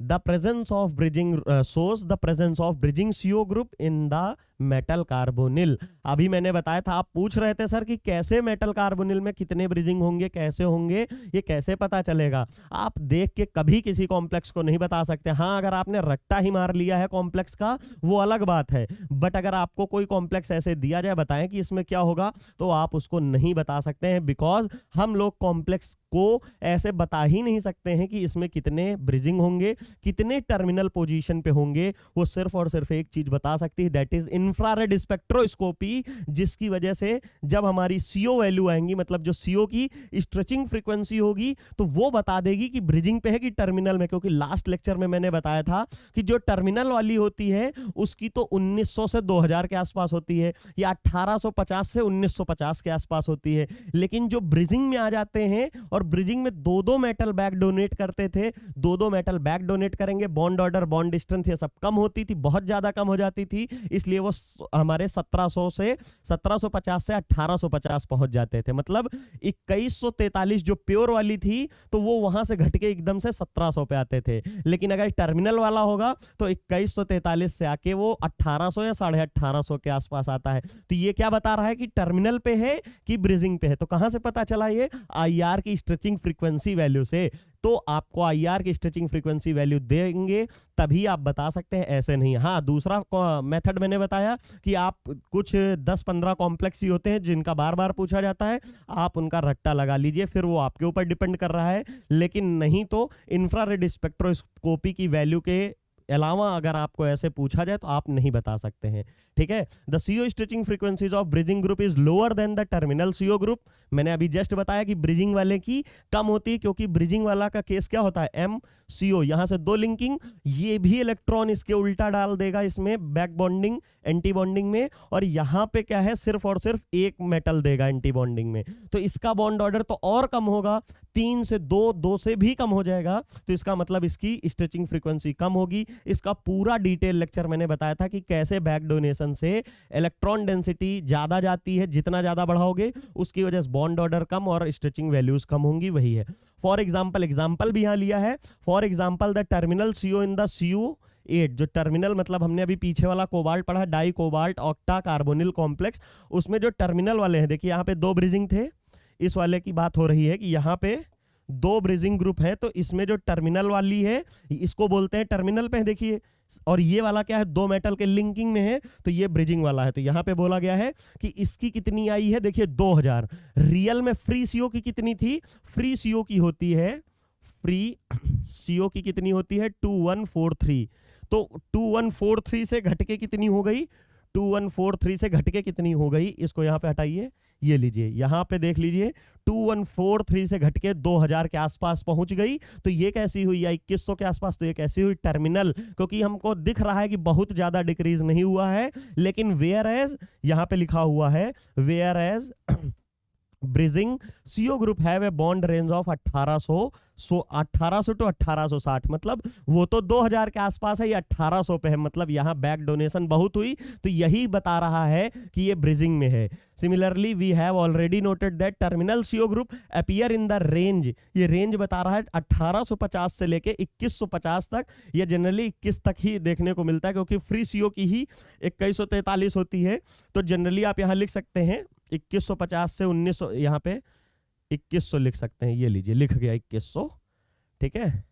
the presence of bridging shows the presence of bridging CO group in the metal carbonyl. अभी मैंने बताया था, आप पूछ रहे थे सर कि कैसे मेटल कार्बोनिल में कितने ब्रिजिंग होंगे, कैसे होंगे, ये कैसे पता चलेगा? आप देख के कभी किसी कॉम्प्लेक्स को नहीं बता सकते। हाँ, अगर आपने रट्टा ही मार लिया है कॉम्प्लेक्स का वो अलग बात है, बट अगर आपको कोई कॉम्प्लेक्स ऐसे दिया जाए, बताएं कि इसमें क्या होगा, तो आप उसको नहीं बता सकते हैं, बिकॉज हम लोग कॉम्प्लेक्स को ऐसे बता ही नहीं सकते हैं कि इसमें कितने ब्रिजिंग होंगे, कितने टर्मिनल पोजीशन पे होंगे। वो सिर्फ और सिर्फ एक चीज बता सकती है, दैट इज इंफ्रारेड स्पेक्ट्रोस्कोपी, जिसकी वजह से जब हमारी CO वैल्यू आएंगी, मतलब जो CO की स्ट्रेचिंग फ्रीक्वेंसी होगी, तो वो बता देगी कि ब्रिजिंग पे है कि टर्मिनल में। क्योंकि लास्ट लेक्चर में मैंने बताया था कि जो टर्मिनल वाली होती है उसकी तो 1900 से 2000 के आसपास होती है, या 1850 से 1950 के आसपास होती है। लेकिन जो ब्रिजिंग में आ जाते हैं, और ब्रिजिंग में 2-2 मेटल बैक डोनेट करते थे, 2-2 मेटल बैक डोनेट करेंगे, बॉन्ड ऑर्डर, बॉन्ड डिस्टेंस ये सब कम होती थी, बहुत ज्यादा कम हो जाती थी, इसलिए वो हमारे 1750 से 1850 पहुंच जाते थे। मतलब 2143 जो प्योर वाली थी तो वो वहां से घट के एकदम से 1700 पे आते थे। लेकिन अगर टर्मिनल वाला होगा तो 2143 से आके वो 1800 या 1850 के आसपास आता है। तो ये क्या बता रहा है कि टर्मिनल पे है कि ब्रिजिंग पे है। तो कहां से पता चला? ये IR की स्ट्रेचिंग फ्रीक्वेंसी वैल्यू से। तो आपको IR की स्ट्रेचिंग फ्रीक्वेंसी वैल्यू देंगे तभी आप बता सकते हैं, ऐसे नहीं। हाँ, दूसरा मेथड मैंने बताया कि आप कुछ 10-15 कॉम्प्लेक्स ही होते हैं जिनका बार बार पूछा जाता है, आप उनका रट्टा लगा लीजिए, फिर वो आपके ऊपर डिपेंड कर रहा है। लेकिन नहीं तो इंफ्रारेड स्पेक्ट्रोस्कोपी की वैल्यू के अलावा अगर आपको ऐसे पूछा जाए तो आप नहीं बता सकते हैं, ठीक है। The CO stretching frequencies of bridging group is lower than the terminal CO group. मैंने अभी जस्ट बताया कि ब्रिजिंग वाले की कम होती है, क्योंकि ब्रिजिंग वाला का केस क्या होता है, MCO, यहां से 2 लिंकिंग, ये भी इलेक्ट्रॉन इसके उल्टा डाल देगा इसमें बैक बॉन्डिंग एंटी बॉन्डिंग में, और यहां पे क्या है, सिर्फ और सिर्फ एक मेटल देगा एंटी बॉन्डिंग में। तो इसका बॉन्ड ऑर्डर तो और कम होगा, 3 से 2 से भी कम हो जाएगा। तो इसका मतलब इसकी स्ट्रेचिंग फ्रीक्वेंसी कम होगी। इसका पूरा डिटेल लेक्चर मैंने बताया था कि कैसे बैक डोनेशन से इलेक्ट्रॉन डेंसिटी ज्यादा जाती है, जितना ज्यादा बढ़ाओगे उसकी वजह से बॉन्ड ऑर्डर कम और स्ट्रेचिंग वैल्यूज कम होंगी, वही है। फॉर एग्जाम्पल भी यहां लिया है। For example the terminal CO in the CO8, जो टर्मिनल मतलब हमने अभी पीछे वाला कोबाल्ट पढ़ा, dicobalt octacarbonyl complex, उसमें जो टर्मिनल वाले हैं, देखिए यहाँ पे 2 ब्रिजिंग थे, इस वाले की बात हो रही है कि यहाँ पे 2 ब्रिजिंग ग्रुप है, तो इसमें जो टर्मिनल वाली है इसको बोलते हैं टर्मिनल पे, देखिए। और ये वाला क्या है, 2 मेटल के लिंकिंग में है, तो ये ब्रिजिंग वाला है। तो यहां पे बोला गया है कि इसकी कितनी आई है, देखिए 2000। रियल में फ्री CO की कितनी थी? फ्री CO की होती है, फ्री CO की कितनी होती है, 2143। तो 2143 से घट के कितनी हो गई, 2143 से घट के कितनी हो गई, इसको यहां पे हटाइए, ये लीजिए यहाँ पे देख लीजिए 2143 से घट के 2000 के आसपास पहुंच गई। तो ये कैसी हुई, या 2100 के आसपास, तो ये कैसी हुई टर्मिनल, क्योंकि हमको दिख रहा है कि बहुत ज्यादा डिक्रीज नहीं हुआ है, लेकिन वेयर एज यहाँ पे लिखा हुआ है whereas bridging CO group have a bond range of 1800 to 1860, मतलब वो तो 2000 के आसपास है, ये 1800 पे है, मतलब यहाँ बैक डोनेशन बहुत हुई, तो यही बता रहा है कि ये ब्रिजिंग में है। Similarly we have already noted that terminal CO group appear in the range, ये रेंज बता रहा है 1850 से लेके 2150 तक, ये जनरली 21 तक ही देखने को मिलता है, क्योंकि फ्री सीओ की ही 2143 होती है। तो जनरली आप यहाँ लिख सकते हैं 2150 से 1900, यहाँ पे 2100 लिख सकते हैं, ये लीजिए लिख गया 2100, ठीक है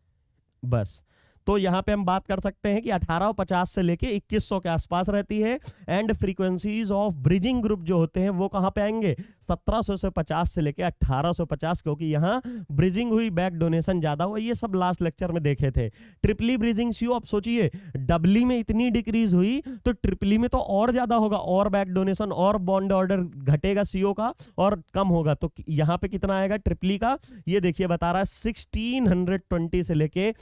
बस। तो यहाँ पे हम बात कर सकते हैं कि 1850 से लेके 2100 के आसपास रहती है। And frequencies of bridging group जो होते हैं वो कहाँ पे आएंगे, 1700 से 50 से लेके 1850, क्योंकि यहाँ ब्रिजिंग हुई, बैक डोनेशन ज्यादा हुआ, ये सब लास्ट लेक्चर में देखे थे। ट्रिपली ब्रिजिंग सीओ, अब सोचिए डबली में इतनी डिक्रीज हुई तो ट्रिपली में तो और ज्यादा होगा, और बैक डोनेशन और बॉन्ड ऑर्डर घटेगा सीओ का और कम होगा। तो यहाँ पे कितना आएगा ट्रिपली का, ये देखिए बता रहा है 1620 से लेके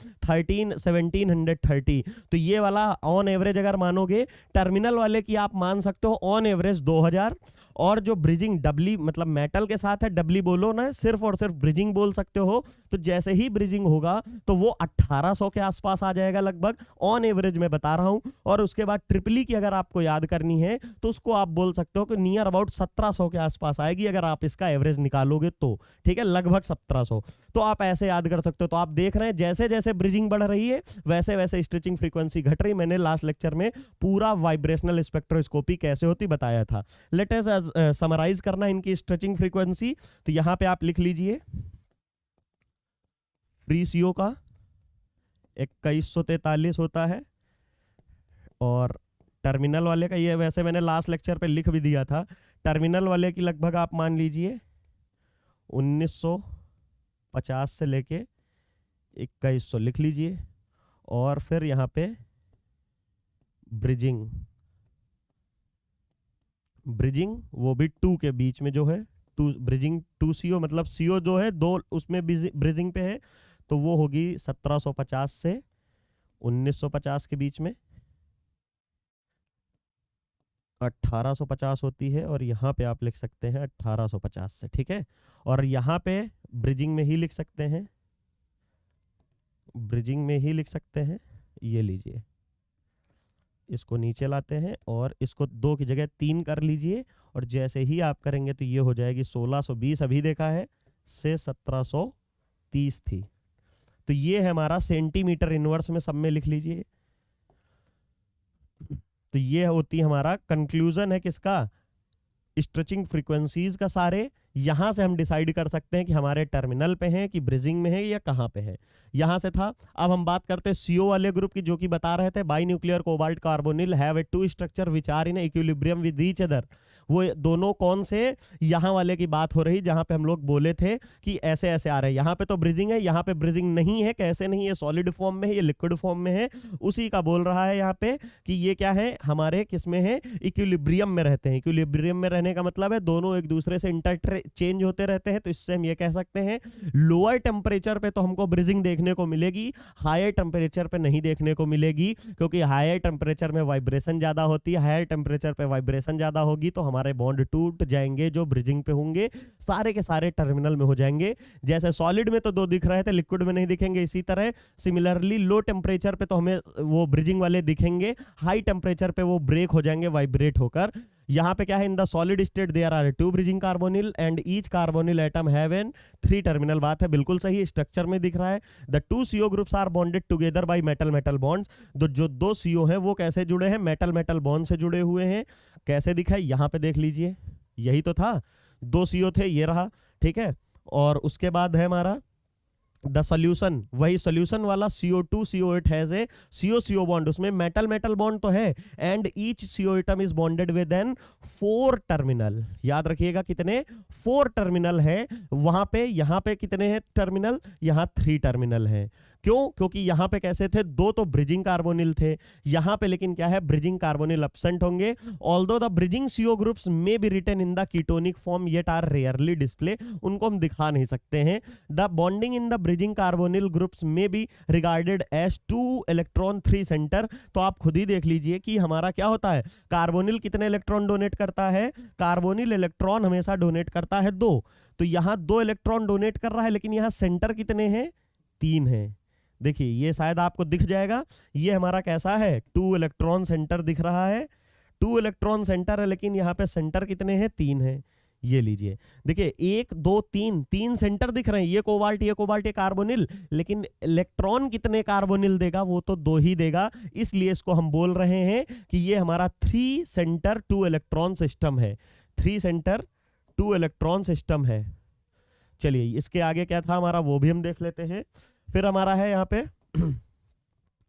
1730। तो ये वाला ऑन एवरेज अगर मानोगे, टर्मिनल वाले की आप मान सकते हो ऑन एवरेज 2000, और जो ब्रिजिंग डबली मतलब मेटल के साथ है, डबली बोलो ना, सिर्फ और सिर्फ ब्रिजिंग बोल सकते हो, तो जैसे ही ब्रिजिंग होगा तो वो 1800 के आसपास आ जाएगा लगभग, ऑन एवरेज में बता रहा हूं। और उसके बाद ट्रिपली की अगर आपको याद करनी है तो उसको आप बोल सकते हो कि नियर अबाउट 1700 के आसपास आएगी, अगर आप इसका एवरेज निकालोगे तो, ठीक है, लगभग 1700। तो आप ऐसे याद कर सकते हो। तो आप देख रहे हैं जैसे जैसे ब्रिजिंग बढ़ रही है वैसे वैसे स्ट्रेचिंग फ्रीक्वेंसी घट रही। मैंने लास्ट लेक्चर में पूरा वाइब्रेशनल स्पेक्ट्रोस्कोपी कैसे होती बताया था। लेट अस समराइज करना इनकी स्ट्रेचिंग फ्रीक्वेंसी। तो यहां पे आप लिख लीजिए फ्री सीओ का 2143 होता है, और टर्मिनल वाले का, ये वैसे मैंने लास्ट लेक्चर पे लिख भी दिया था, टर्मिनल वाले की लगभग आप मान लीजिए 1950 से लेके 2100 लिख लीजिए। और फिर यहाँ पे ब्रिजिंग वो भी 2 के बीच में जो है, 2 ब्रिजिंग 2 सीओ, मतलब सीओ जो है 2 उसमें ब्रिजिंग पे है, तो वो होगी 1750 से 1950 के बीच में, 1850 होती है, और यहाँ पे आप लिख सकते हैं 1850 से, ठीक है। और यहाँ पे ब्रिजिंग में ही लिख सकते हैं, ये लीजिए, इसको नीचे लाते हैं और इसको 2 की जगह 3 कर लीजिए, और जैसे ही आप करेंगे तो ये हो जाएगी 1620 अभी देखा है से 1730 थी। तो ये है हमारा सेंटीमीटर इनवर्स में, सब में लिख लीजिए। तो ये होती हमारा कंक्लूजन है किसका, स्ट्रेचिंग फ्रीक्वेंसीज का। सारे यहां से हम डिसाइड कर सकते हैं कि हमारे टर्मिनल पे हैं कि ब्रिजिंग में है या कहां पे है, यहां से था। अब हम बात करते हैं सीओ वाले ग्रुप की, जो कि बता रहे थे binuclear cobalt carbonyl have a 2 structure which are in equilibrium with each other. वो दोनों कौन से, यहाँ वाले की बात हो रही, जहां पे हम लोग बोले थे कि ऐसे ऐसे आ रहे हैं, यहाँ पे तो ब्रिजिंग है, यहाँ पे ब्रिजिंग नहीं है। कैसे नहीं है, सॉलिड फॉर्म में है, ये लिक्विड फॉर्म में है, उसी का बोल रहा है यहाँ पे कि ये क्या है, हमारे किसमें है, इक्विलिब्रियम में रहते हैं। इक्विलिब्रियम में रहने का मतलब है दोनों एक दूसरे से इंटरचेंज होते रहते हैं। तो इससे हम ये कह सकते हैं लोअर टेम्परेचर पे तो हमको ब्रिजिंग देखने को मिलेगी, हायर टेम्परेचर पे नहीं देखने को मिलेगी, क्योंकि हायर टेम्परेचर में वाइब्रेशन ज्यादा होती है। हायर टेम्परेचर पे वाइब्रेशन ज्यादा होगी तो हमारे बॉन्ड टूट जाएंगे, जो ब्रिजिंग पे होंगे सारे के सारे टर्मिनल में हो जाएंगे। जैसे सॉलिड में तो 2 दिख रहे थे, लिक्विड में नहीं दिखेंगे, इसी तरह सिमिलरली लो टेम्परेचर पे तो हमें वो ब्रिजिंग वाले दिखेंगे, हाई टेम्परेचर पे वो ब्रेक हो जाएंगे वाइब्रेट होकर। यहाँ पे क्या है, in the solid state there are 2 bridging carbonyl and each carbonyl atom have an 3 terminal. बात है बिल्कुल सही, स्ट्रक्चर में दिख रहा है। The 2 CO groups are bonded together by metal metal bonds. जो 2 CO हैं वो कैसे जुड़े हैं, मेटल मेटल बॉन्ड से जुड़े हुए हैं। कैसे दिखा है, यहाँ पे देख लीजिए, यही तो था, 2 CO थे, ये रहा, ठीक है। और उसके बाद है हमारा द सोल्यूशन, वही सोल्यूशन वाला CO2 CO8 has a CO CO bond, उसमें मेटल मेटल बॉन्ड तो है, and each CO atom is bonded with an 4 terminal. याद रखिएगा कितने, 4 टर्मिनल है वहां पे। यहां पे कितने हैं टर्मिनल, यहां 3 टर्मिनल है। क्यों? क्योंकि यहाँ पे कैसे थे, दो तो ब्रिजिंग कार्बोनिल थे, यहाँ पे लेकिन क्या है, ब्रिजिंग कार्बोनिल एब्सेंट होंगे। Although the bridging CO groups में be written in the ketonic form yet are rarely display, उनको हम दिखा नहीं सकते हैं। The bonding in the bridging carbonyl groups में be regarded as 2 electron 3 centre. तो आप खुद ही देख लीजिए कि हमारा क्या होता है, कार्बोनिल कितने इलेक्ट्रॉन डोनेट करता है, कार्बोनिल इलेक्ट्रॉन हमेशा डोनेट करता है 2, तो यहां 2 इलेक्ट्रॉन डोनेट कर रहा है, लेकिन यहां सेंटर कितने हैं, 3 हैं। देखिए ये शायद आपको दिख जाएगा, ये हमारा कैसा है, 2 इलेक्ट्रॉन सेंटर दिख रहा है, 2 इलेक्ट्रॉन सेंटर है, लेकिन यहाँ पे सेंटर कितने हैं, 3 हैं। ये लीजिए, देखिए 1 2 3 सेंटर दिख रहे हैं, ये कोबाल्ट ये कार्बोनिल, लेकिन इलेक्ट्रॉन कितने कार्बोनिल देगा, वो तो 2 ही देगा। इसलिए इसको हम बोल रहे हैं कि ये हमारा 3 सेंटर 2 इलेक्ट्रॉन सिस्टम है, 3 सेंटर 2 इलेक्ट्रॉन सिस्टम है। चलिए इसके आगे क्या था हमारा, वो भी हम देख लेते हैं। फिर हमारा है यहाँ पे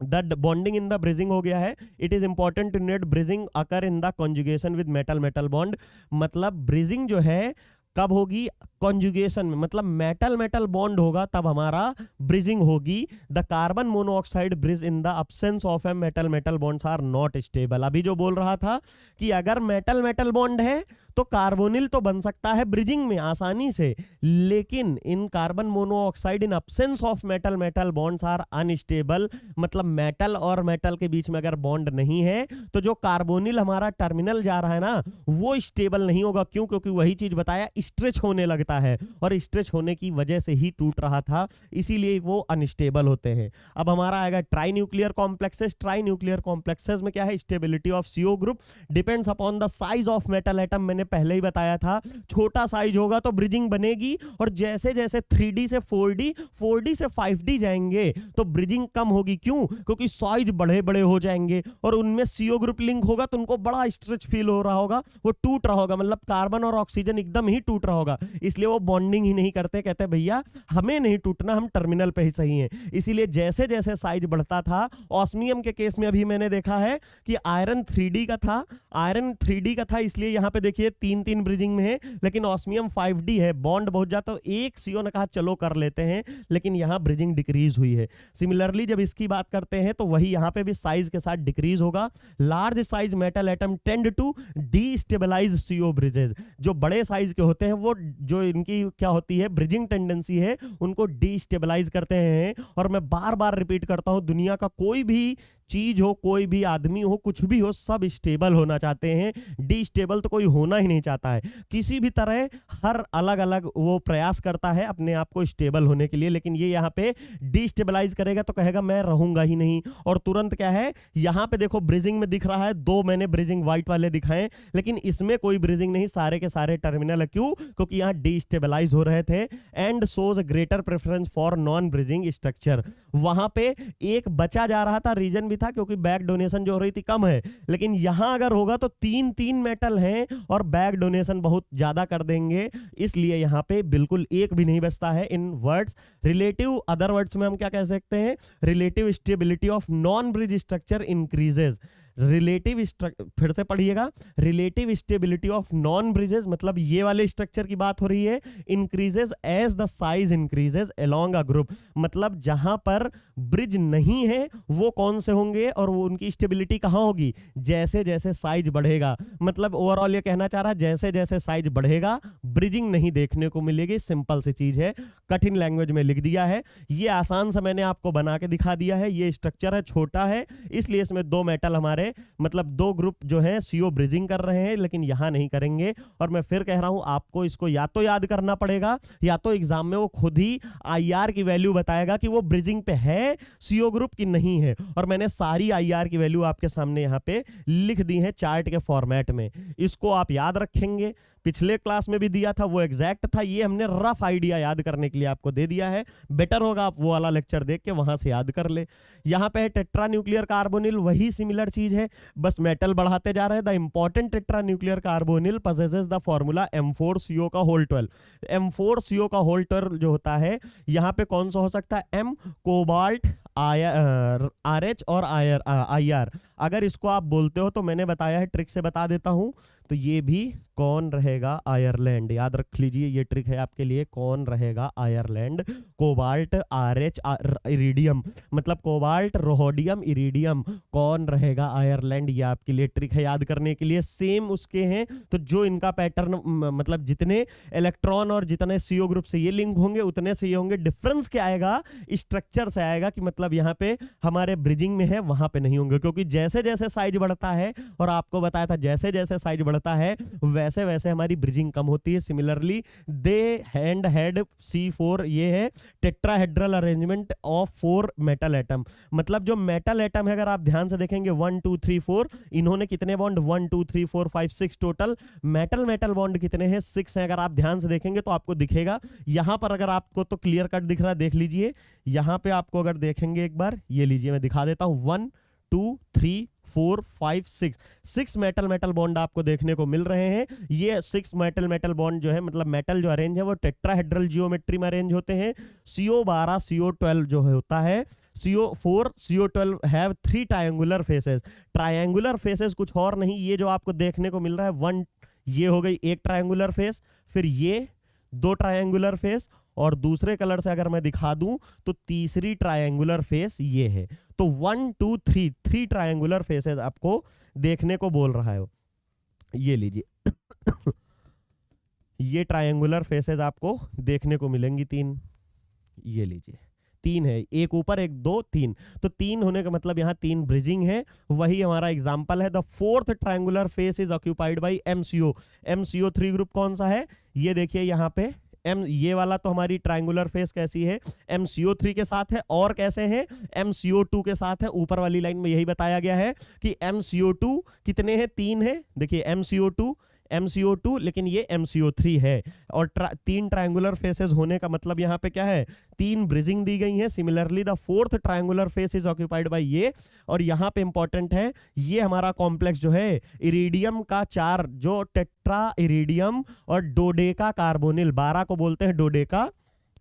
the bonding in the bridging हो गया है। It is important to note bridging occur in the conjugation with metal metal bond. मतलब ब्रिजिंग जो है कब होगी, कॉन्जुगेशन में, मतलब मेटल मेटल बॉन्ड होगा तब हमारा ब्रिजिंग होगी। The carbon monoxide bridge in the absence of a metal metal bonds are not stable. अभी जो बोल रहा था कि अगर मेटल मेटल बॉन्ड है तो कार्बोनिल तो बन सकता है ब्रिजिंग में आसानी से, लेकिन in carbon monoxide in absence of metal metal bonds are unstable. मतलब मेटल और मेटल के बीच में अगर बॉन्ड नहीं है तो जो कार्बोनिल हमारा टर्मिनल जा रहा है ना, वो स्टेबल नहीं होगा। क्यों? क्योंकि वही चीज बताया, स्ट्रेच होने लगता है, और स्ट्रेच होने की वजह से ही टूट रहा था, इसीलिए वो अनस्टेबल होते हैं। अब हमारा आएगा try nuclear complexes. Try nuclear complexes में क्या है, stability of CO group depends upon the size of metal atom. मैंने पहले ही बताया था, छोटा साइज होगा तो ब्रिजिंग बनेगी, और जैसे जैसे 3D से 4D 4D से 5D जाएंगे तो ब्रिजिंग कम होगी। क्यों? क्योंकि साइज बड़े बड़े हो जाएंगे, और उनमें CO ग्रुप लिंक होगा तो उनको बड़ा स्ट्रेच फील हो रहा होगा, वो टूट रहा होगा, मतलब कार्बन और ऑक्सीजन एकदम ही टूट रहा होगा, इसलिए वो बॉन्डिंग ही नहीं करते। कहते भैया हमें नहीं टूटना, हम टर्मिनल पे ही सही हैं। इसीलिए जैसे जैसे साइज बढ़ता था, ऑस्मियम के केस में अभी मैंने देखा है कि आयरन 3D का था, आयरन 3D का था, इसलिए यहां पे देखिए 3 ब्रिजिंग में है, लेकिन ऑस्मियम 5D है, बॉन्ड बहुत जाता, तो एक CO ने कहा चलो कर लेते हैं, लेकिन यहां ब्रिजिंग डिक्रीज हुई है। सिमिलरली जब इसकी बात करते हैं तो वही यहां पे भी साइज के साथ डिक्रीज होगा। Large size metal atom tend to destabilize CO bridges. जो बड़े साइज के होते हैं वो, जो इनकी क्या होती है, ब्रिजिंग टेंडेंसी है, उनको डीस्टेबलाइज करते हैं। और मैं बार बार रिपीट करता हूं, दुनिया का कोई भी चीज हो, कोई भी आदमी हो, कुछ भी हो, सब स्टेबल होना चाहते हैं, डीस्टेबल तो कोई होना ही नहीं चाहता है। किसी भी तरह हर अलग अलग वो प्रयास करता है अपने आप को स्टेबल होने के लिए, लेकिन ये यहाँ पे डीस्टेबलाइज करेगा तो कहेगा मैं रहूंगा ही नहीं। और तुरंत क्या है, यहाँ पे देखो ब्रिजिंग में दिख रहा है, 2 मैंने ब्रिजिंग व्हाइट वाले दिखाए, लेकिन इसमें कोई ब्रिजिंग नहीं, सारे के सारे टर्मिनल है। क्यों? क्योंकि यहाँ डीस्टेबलाइज हो रहे थे। And shows greater preference for non bridging structure. वहां पे एक बचा जा रहा था, रीजन भी था क्योंकि बैक डोनेशन जो हो रही थी कम है, लेकिन यहां अगर होगा तो 3 मेटल हैं और बैक डोनेशन बहुत ज्यादा कर देंगे, इसलिए यहां पे बिल्कुल एक भी नहीं बचता है। In words relative, other words में हम क्या कह सकते हैं, relative stability of non bridge structure increases. Relative, फिर से पढ़िएगा, relative stability of non bridges, मतलब ये वाले स्ट्रक्चर की बात हो रही है, increases as the size increases along a group. मतलब जहां पर ब्रिज नहीं है वो कौन से होंगे, और वो उनकी स्टेबिलिटी कहां होगी, जैसे जैसे साइज बढ़ेगा। मतलब ओवरऑल ये कहना चाह रहा है, जैसे जैसे साइज बढ़ेगा ब्रिजिंग नहीं देखने को मिलेगी। सिंपल सी चीज है, कठिन लैंग्वेज में लिख दिया है, ये आसान सा मैंने आपको बना के दिखा दिया है। ये स्ट्रक्चर है, छोटा है, इसलिए इसमें 2 मेटल हमारे, मतलब 2 ग्रुप जो है CO ब्रिजिंग कर रहे हैं, लेकिन यहां नहीं करेंगे। और मैं फिर कह रहा हूं, आपको इसको या तो याद करना पड़ेगा, या तो एग्जाम में वो खुद ही IR की वैल्यू बताएगा कि वो ब्रिजिंग पे है CO ग्रुप की नहीं है। और मैंने सारी IR की वैल्यू आपके सामने यहां पे लिख दी है चार्ट के फॉर्मेट में, इसको आप याद रखेंगे। पिछले क्लास में भी दिया था, वो एग्जैक्ट था, ये हमने रफ आइडिया याद करने के लिए आपको दे दिया है। बेटर होगा आप वो वाला लेक्चर देख के वहां से याद कर ले। यहां पे है टेट्रा न्यूक्लियर कार्बोनिल, वही सिमिलर चीज है, बस मेटल बढ़ाते जा रहे हैं। The important tetranuclear carbonyl possesses the formula M4CO का होल 12। M4CO का होल 12 जो होता है, यहां पे कौन सा हो सकता है, M, कोबाल्ट, RH और IR। अगर इसको आप बोलते हो तो मैंने बताया है, ट्रिक से बता देता हूं, तो ये भी कौन रहेगा, आयरलैंड। याद रख लीजिए, ये ट्रिक है आपके लिए, कौन रहेगा, आयरलैंड। कोबाल्ट, RH, इरिडियम, मतलब कोबाल्ट, रोहोडियम, इरिडियम, कौन रहेगा, आयरलैंड। ये आपके लिए ट्रिक है याद करने के लिए। सेम उसके हैं, तो जो इनका पैटर्न मतलब जितने इलेक्ट्रॉन और जितने CO ग्रुप से ये लिंक होंगे उतने से ये होंगे। डिफरेंस क्या आएगा, स्ट्रक्चर से आएगा, कि मतलब यहाँ पे हमारे ब्रिजिंग में है वहां पे नहीं होंगे, क्योंकि जैसे जैसे साइज बढ़ता है, और आपको बताया था जैसे जैसे साइज बढ़ता है वैसे वैसे हमारी ब्रिजिंग कम होती है। सिमिलरली दे हैंड हेड C4, ये है tetrahedral arrangement of 4 metal atom. मतलब जो मेटल एटम है, अगर आप ध्यान से देखेंगे 1 2 3 4, इन्होंने कितने bond, 1 2 3 4 5 6 total. Metal metal bond कितने हैं, 6 हैं। अगर आप ध्यान से देखेंगे तो आपको दिखेगा यहां पर, अगर आपको तो क्लियर कट दिख रहा है, देख लीजिए यहां पे आपको अगर देखेंगे एक बार, ये लीजिए मैं दिखा देता हूं, 1 2 3 4 5 6 मेटल मेटल बॉन्ड आपको देखने को मिल रहे हैं। ये 6 मेटल मेटल बॉन्ड जो है, मतलब मेटल जो अरेंज है वो टेट्राहेड्रल जियोमेट्री में अरेंज होते हैं। CO12 CO12 जो होता है, CO4 CO12 have 3 triangular faces. Triangular faces कुछ और नहीं, ये जो आपको देखने को मिल रहा है 1, ये हो गई एक ट्रायंगुलर फेस, फिर ये 2 ट्रायंगुलर फेस, और दूसरे कलर से अगर मैं दिखा दूं तो तीसरी ट्रायंगुलर फेस ये है। तो 1 2 3 ट्रायंगुलर फेसेस आपको देखने को बोल रहा है। ये लीजिए ये ट्रायंगुलर फेसेस आपको देखने को मिलेंगी 3, ये लीजिए 3 है, एक ऊपर एक 2 3, तो 3 होने का मतलब यहाँ 3 ब्रिजिंग है, वही हमारा एग्जांपल है। The 4th triangular face is occupied by MCO। MCO3 group कौन सा है, ये देखिए यहाँ पे ये वाला तो हमारी ट्रायंगुलर फेस कैसी है, MCO3 के साथ है, और कैसे है, MCO2 के साथ है। ऊपर वाली लाइन में यही बताया गया है कि MCO2 कितने हैं, 3 है, देखिए MCO2, लेकिन ये MCO3 है। और 3 ट्रायंगुलर फेसेस होने का मतलब यहाँ पे क्या है, 3 ब्रिजिंग दी गई है। Similarly the 4th triangular face is occupied by ये, और यहाँ पे इंपॉर्टेंट है, ये हमारा कॉम्प्लेक्स जो है इरिडियम का 4, जो टेट्रा इरिडियम और डोडेका कार्बोनिल, 12 को बोलते हैं dodeca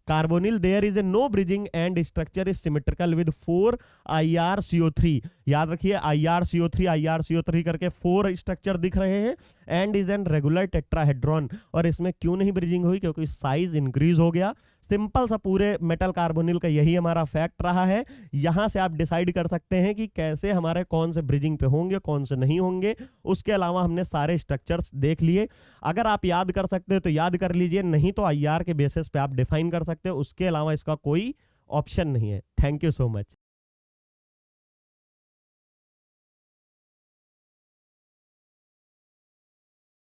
carbonyl, there is a no bridging and structure is symmetrical with 4 IrCO3। याद रखिए IrCO3 करके 4 स्ट्रक्चर दिख रहे हैं, and is an regular tetrahedron. और इसमें क्यों नहीं ब्रिजिंग हुई, क्योंकि साइज इंक्रीज हो गया। सिंपल सा पूरे मेटल कार्बोनिल का यही हमारा फैक्ट रहा है। यहां से आप डिसाइड कर सकते हैं कि कैसे हमारे कौन से ब्रिजिंग पे होंगे, कौन से नहीं होंगे। उसके अलावा हमने सारे स्ट्रक्चर्स देख लिए। अगर आप याद कर सकते हो तो याद कर लीजिए, नहीं तो IR के बेसिस पे आप डिफाइन कर सकते हो। उसके अलावा इसका कोई ऑप्शन नहीं है। Thank you so much.